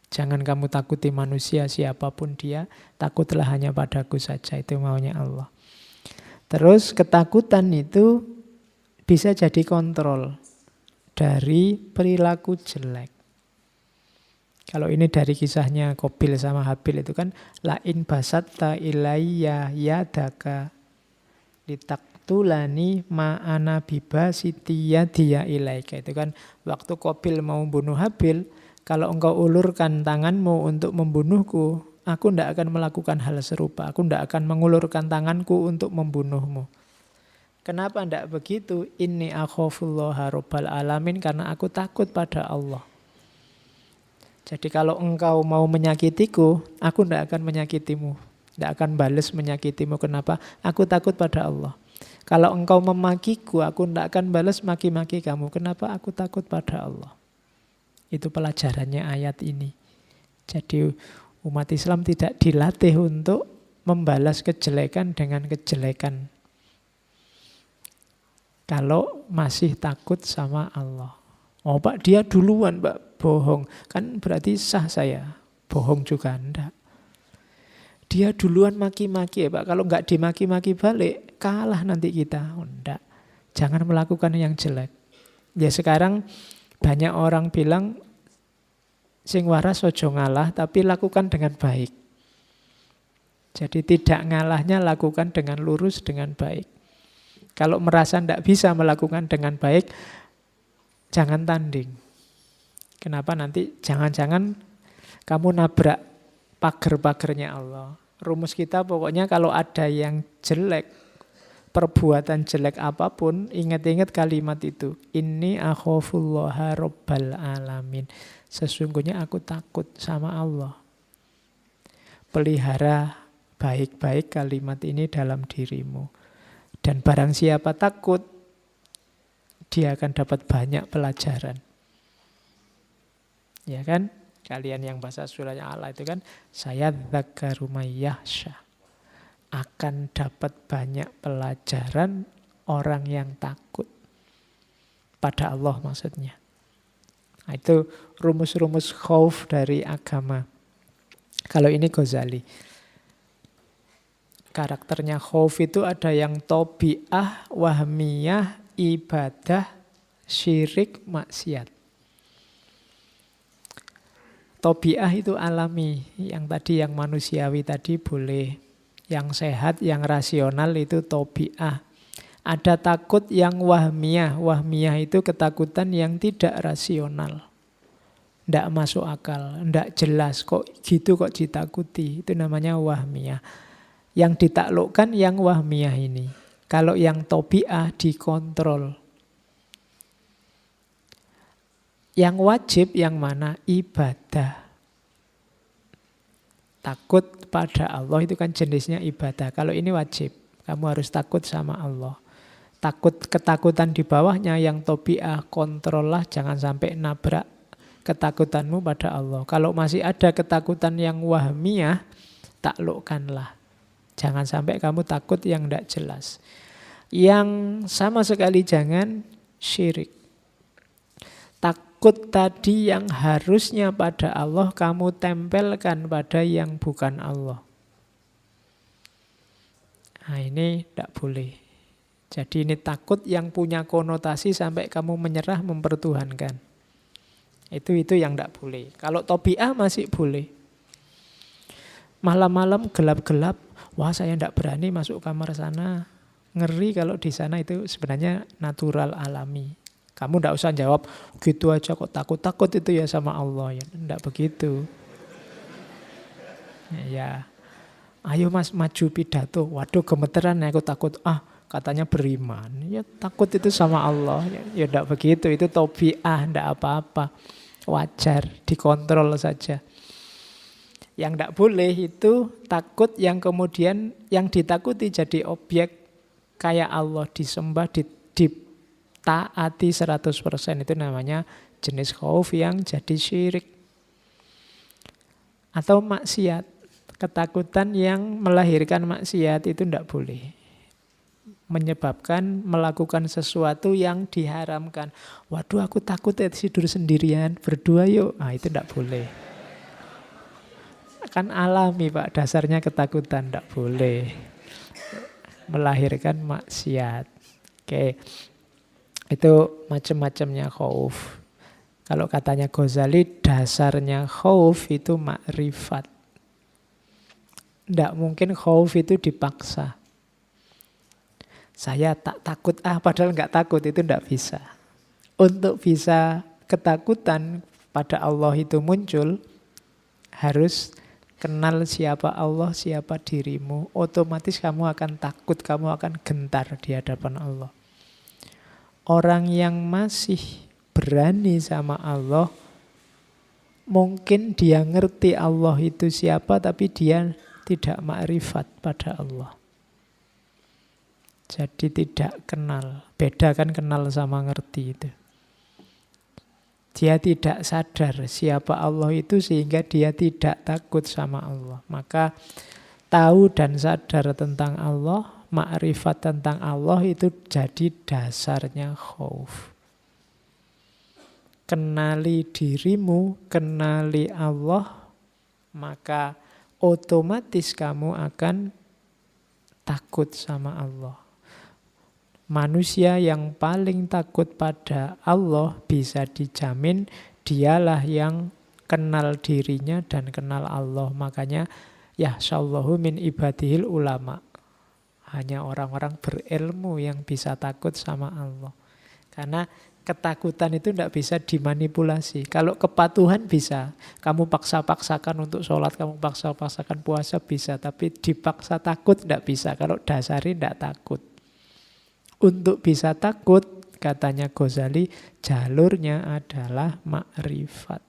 jangan kamu takuti manusia siapapun dia, takutlah hanya padaku saja, itu maunya Allah. Terus ketakutan itu bisa jadi kontrol dari perilaku jelek. Kalau ini dari kisahnya Qabil sama Habil itu kan lain basatta ilayya yadaka litaktulani ma'ana bibasitiya dia ilaika. Itu kan waktu Qabil mau bunuh Habil, kalau engkau ulurkan tanganmu untuk membunuhku, aku tidak akan melakukan hal serupa. Aku tidak akan mengulurkan tanganku untuk membunuhmu. Kenapa tidak begitu? Inni akhafullaha rabbal alamin, karena aku takut pada Allah. Jadi kalau engkau mau menyakitiku, aku tidak akan menyakitimu. Tidak akan balas menyakitimu. Kenapa? Aku takut pada Allah. Kalau engkau memakiku, aku tidak akan balas maki-maki kamu. Kenapa? Aku takut pada Allah. Itu pelajarannya ayat ini. Jadi umat Islam tidak dilatih untuk membalas kejelekan dengan kejelekan. Kalau masih takut sama Allah. Oh Pak, dia duluan Pak, bohong. Kan berarti sah saya. Bohong juga enggak. Dia duluan maki-maki ya Pak. Kalau enggak dimaki-maki balik, kalah nanti kita. Oh, enggak. Jangan melakukan yang jelek. Ya sekarang banyak orang bilang, sing waras ojo ngalah, tapi lakukan dengan baik. Jadi tidak ngalahnya lakukan dengan lurus, dengan baik. Kalau merasa tidak bisa melakukan dengan baik, jangan tanding. Kenapa? Nanti jangan-jangan kamu nabrak pagar-pagarnya Allah. Rumus kita pokoknya kalau ada yang jelek, perbuatan jelek apapun, ingat-ingat kalimat itu. Inni akhafullaha rabbal alamin. Sesungguhnya aku takut sama Allah. Pelihara baik-baik kalimat ini dalam dirimu. Dan barang siapa takut, dia akan dapat banyak pelajaran. Ya kan? Kalian yang bahasa surahnya Allah itu kan, saya dzakkaru may yakhsha. Akan dapat banyak pelajaran orang yang takut pada Allah maksudnya. Nah, itu rumus-rumus khauf dari agama. Kalau ini Ghazali. Karakternya khauf itu ada yang tobi'ah, wahmiyah, ibadah, syirik, maksiat. Tobi'ah itu alami, yang tadi yang manusiawi tadi boleh. Yang sehat, yang rasional itu tobi'ah. Ada takut yang wahmiyah. Wahmiyah itu ketakutan yang tidak rasional. Tidak masuk akal, tidak jelas. Kok gitu kok ditakuti. Itu namanya wahmiyah. Yang ditaklukkan yang wahmiyah ini. Kalau yang tobi'ah dikontrol. Yang wajib yang mana? Ibadah. Takut pada Allah itu kan jenisnya ibadah. Kalau ini wajib. Kamu harus takut sama Allah. Ketakutan di bawahnya yang tobi'ah, kontrollah jangan sampai nabrak ketakutanmu pada Allah. Kalau masih ada ketakutan yang wahmiyah, taklukkanlah. Jangan sampai kamu takut yang tidak jelas. Yang sama sekali jangan syirik. Takut tadi yang harusnya pada Allah, kamu tempelkan pada yang bukan Allah. Nah ini tidak boleh. Jadi ini takut yang punya konotasi sampai kamu menyerah mempertuhankan. Itu yang tidak boleh. Kalau tobiah masih boleh. Malam-malam gelap-gelap, wah saya tidak berani masuk kamar sana. Ngeri kalau di sana, itu sebenarnya natural alami. Kamu tidak usah jawab, gitu aja kok takut-takut itu ya sama Allah. Ya, tidak begitu. Ya, ayo mas maju pidato. Waduh gemeteran ya, aku takut. Katanya beriman. Ya takut itu sama Allah. Ya tidak begitu, itu tobiah, tidak apa-apa. Wajar, dikontrol saja. Yang tidak boleh itu takut yang kemudian yang ditakuti jadi objek kayak Allah, disembah, ditaati 100%. Itu namanya jenis khauf yang jadi syirik. Atau maksiat, ketakutan yang melahirkan maksiat itu tidak boleh. Menyebabkan melakukan sesuatu yang diharamkan. Waduh aku takut ya tidur sendirian, berdua yuk. Itu tidak boleh. Kan alami Pak, dasarnya ketakutan, tidak boleh melahirkan maksiat. Oke, itu macam-macamnya khauf. Kalau katanya Ghazali, dasarnya khauf itu makrifat. Tidak mungkin khauf itu dipaksa. Saya tak takut, padahal nggak takut, itu tidak bisa. Untuk bisa ketakutan pada Allah itu muncul, harus kenal siapa Allah, siapa dirimu. Otomatis kamu akan takut, kamu akan gentar di hadapan Allah. Orang yang masih berani sama Allah, mungkin dia ngerti Allah itu siapa, tapi dia tidak makrifat pada Allah. Jadi tidak kenal. Beda kan kenal sama ngerti itu. Dia tidak sadar siapa Allah itu sehingga dia tidak takut sama Allah. Maka tahu dan sadar tentang Allah, makrifat tentang Allah itu jadi dasarnya khauf. Kenali dirimu, kenali Allah, maka otomatis kamu akan takut sama Allah. Manusia yang paling takut pada Allah bisa dijamin dialah yang kenal dirinya dan kenal Allah. Makanya yahsyallahu min ibadihil ulama. Hanya orang-orang berilmu yang bisa takut sama Allah. Karena ketakutan itu tidak bisa dimanipulasi. Kalau kepatuhan bisa. Kamu paksa-paksakan untuk sholat, kamu paksa-paksakan puasa bisa. Tapi dipaksa takut tidak bisa. Kalau dasari tidak takut. Untuk bisa takut, katanya Ghazali, jalurnya adalah makrifat.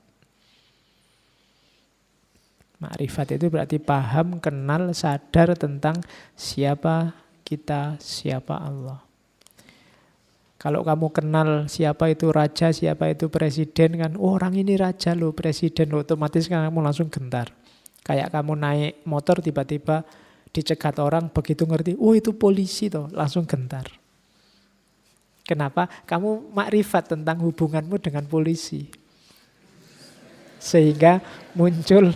Makrifat itu berarti paham, kenal, sadar tentang siapa kita, siapa Allah. Kalau kamu kenal siapa itu raja, siapa itu presiden, kan orang ini raja loh, presiden loh, otomatis kan kamu langsung gentar. Kayak kamu naik motor tiba-tiba dicegat orang, begitu ngerti, itu polisi toh, langsung gentar. Kenapa? Kamu makrifat tentang hubunganmu dengan polisi. Sehingga muncul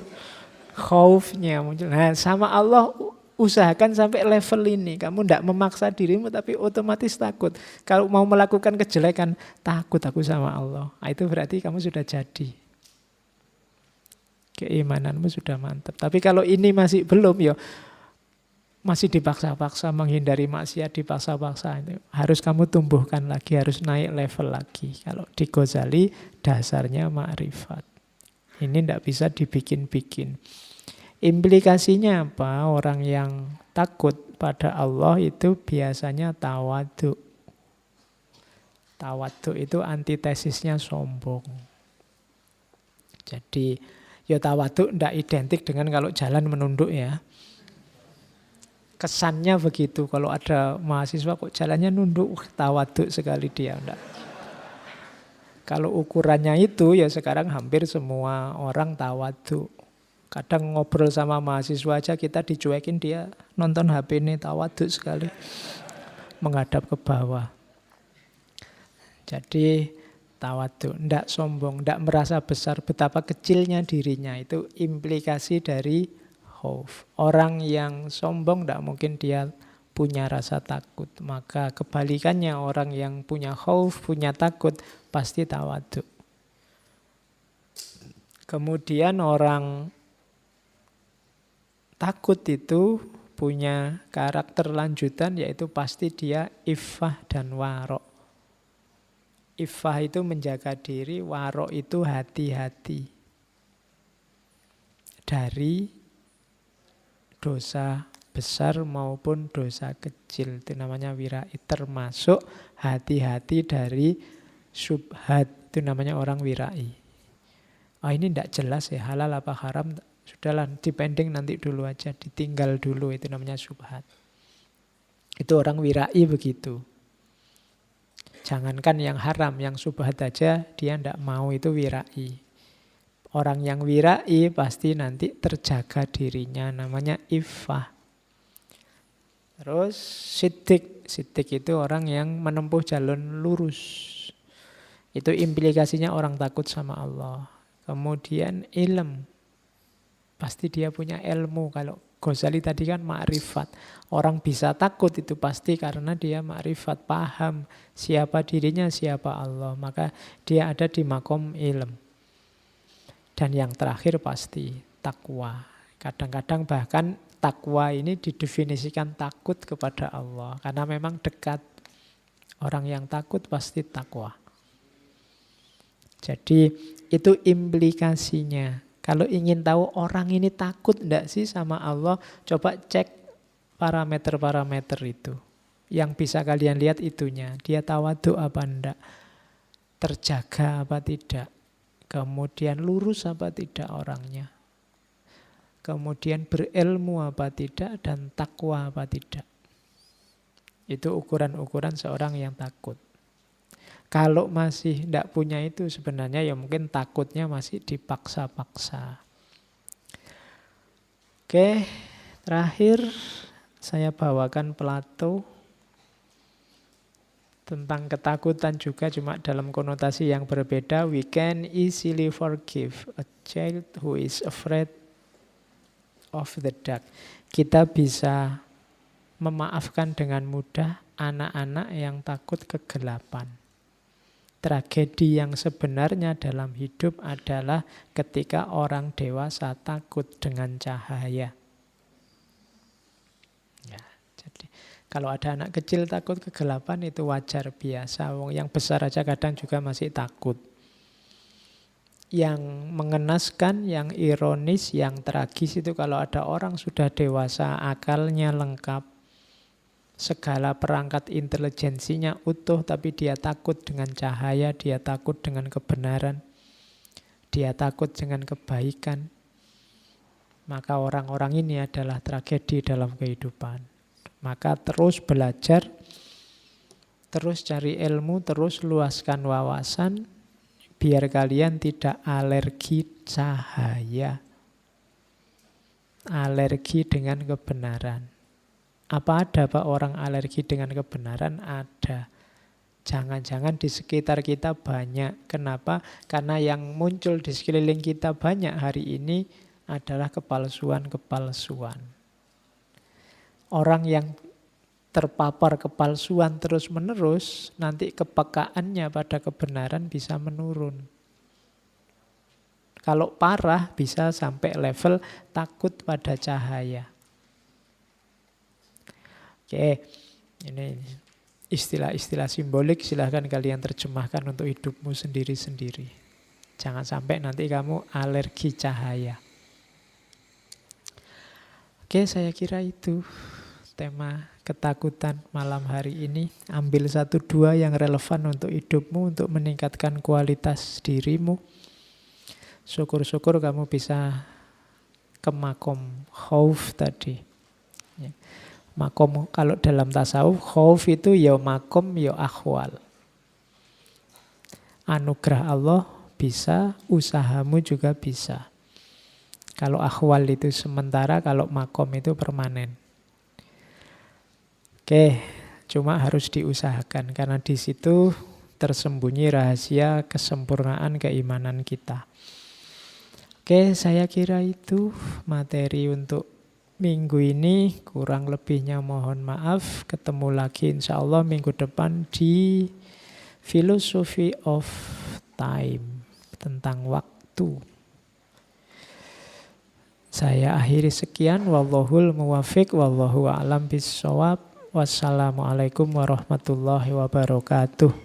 khaufnya. Nah, sama Allah usahakan sampai level ini. Kamu tidak memaksa dirimu tapi otomatis takut. Kalau mau melakukan kejelekan, takut aku sama Allah. Itu berarti kamu sudah jadi. Keimananmu sudah mantap. Tapi kalau ini masih belum, masih dipaksa-paksa menghindari maksiat, dipaksa-paksa itu harus kamu tumbuhkan lagi, harus naik level lagi. Kalau di Ghazali dasarnya makrifat. Ini tidak bisa dibikin-bikin. Implikasinya apa? Orang yang takut pada Allah itu biasanya tawadhu. Tawadhu itu antitesisnya sombong. Jadi tawadhu tidak identik dengan kalau jalan menunduk ya. Kesannya begitu, kalau ada mahasiswa kok jalannya nunduk, tawaduk sekali dia. Enggak. Kalau ukurannya itu sekarang hampir semua orang tawaduk. Kadang ngobrol sama mahasiswa aja kita dicuekin, dia nonton HP ini tawaduk sekali. Menghadap ke bawah. Jadi tawaduk, enggak sombong, enggak merasa besar, betapa kecilnya dirinya. Itu implikasi dari khauf. Orang yang sombong tidak mungkin dia punya rasa takut. Maka kebalikannya orang yang punya khauf, punya takut, pasti tawaduk. Kemudian orang takut itu punya karakter lanjutan, yaitu pasti dia iffah dan warok. Iffah itu menjaga diri, warok itu hati-hati dari dosa besar maupun dosa kecil. Itu namanya wirai. Termasuk hati-hati dari syubhat. Itu namanya orang wirai. Ini tidak jelas ya, halal apa haram. Sudahlah, depending nanti dulu aja. Ditinggal dulu, itu namanya syubhat. Itu orang wirai begitu. Jangankan yang haram, yang syubhat aja dia tidak mau, itu wirai. Orang yang wirai pasti nanti terjaga dirinya, namanya iffah. Terus siddiq. Siddiq itu orang yang menempuh jalur lurus. Itu implikasinya orang takut sama Allah. Kemudian ilm. Pasti dia punya ilmu. Kalau Ghazali tadi kan ma'rifat. Orang bisa takut itu pasti karena dia ma'rifat, paham siapa dirinya, siapa Allah. Maka dia ada di makom ilm. Dan yang terakhir pasti takwa. Kadang-kadang bahkan takwa ini didefinisikan takut kepada Allah. Karena memang dekat. Orang yang takut pasti takwa. Jadi itu implikasinya. Kalau ingin tahu orang ini takut enggak sih sama Allah, coba cek parameter-parameter itu. Yang bisa kalian lihat itunya. Dia tawadhu apa enggak? Terjaga apa tidak? Kemudian lurus apa tidak orangnya? Kemudian berilmu apa tidak? Dan takwa apa tidak? Itu ukuran-ukuran seorang yang takut. Kalau masih tidak punya itu sebenarnya ya mungkin takutnya masih dipaksa-paksa. Oke, terakhir saya bawakan Plato tentang ketakutan juga, cuma dalam konotasi yang berbeda. We can easily forgive a child who is afraid of the dark. Kita bisa memaafkan dengan mudah anak-anak yang takut kegelapan. Tragedi yang sebenarnya dalam hidup adalah ketika orang dewasa takut dengan cahaya. Ya, jadi kalau ada anak kecil takut kegelapan itu wajar biasa. Yang besar aja kadang juga masih takut. Yang mengenaskan, yang ironis, yang tragis itu kalau ada orang sudah dewasa, akalnya lengkap, segala perangkat intelijensinya utuh, tapi dia takut dengan cahaya, dia takut dengan kebenaran, dia takut dengan kebaikan. Maka orang-orang ini adalah tragedi dalam kehidupan. Maka terus belajar, terus cari ilmu, terus luaskan wawasan, biar kalian tidak alergi cahaya, alergi dengan kebenaran. Apa ada Pak orang alergi dengan kebenaran? Ada. Jangan-jangan di sekitar kita banyak. Kenapa? Karena yang muncul di sekeliling kita banyak hari ini adalah kepalsuan-kepalsuan. Orang yang terpapar kepalsuan terus-menerus, nanti kepekaannya pada kebenaran bisa menurun. Kalau parah bisa sampai level takut pada cahaya. Oke, ini istilah-istilah simbolik silahkan kalian terjemahkan untuk hidupmu sendiri-sendiri. Jangan sampai nanti kamu alergi cahaya. Oke, saya kira itu tema ketakutan malam hari ini. Ambil 1-2 yang relevan untuk hidupmu, untuk meningkatkan kualitas dirimu. Syukur-syukur kamu bisa ke makom khauf tadi. Ya. Makom kalau dalam tasawuf, khauf itu ya makom ya akhwal. Anugerah Allah bisa, usahamu juga bisa. Kalau akhwal itu sementara, kalau makom itu permanen. Oke, cuma harus diusahakan karena di situ tersembunyi rahasia kesempurnaan keimanan kita. Oke, saya kira itu materi untuk minggu ini. Kurang lebihnya mohon maaf. Ketemu lagi insya Allah minggu depan di Philosophy of Time, tentang waktu. Saya akhiri sekian. Wallahul muwafiq. Wallahu a'lam bishawab. Wassalamualaikum warahmatullahi wabarakatuh.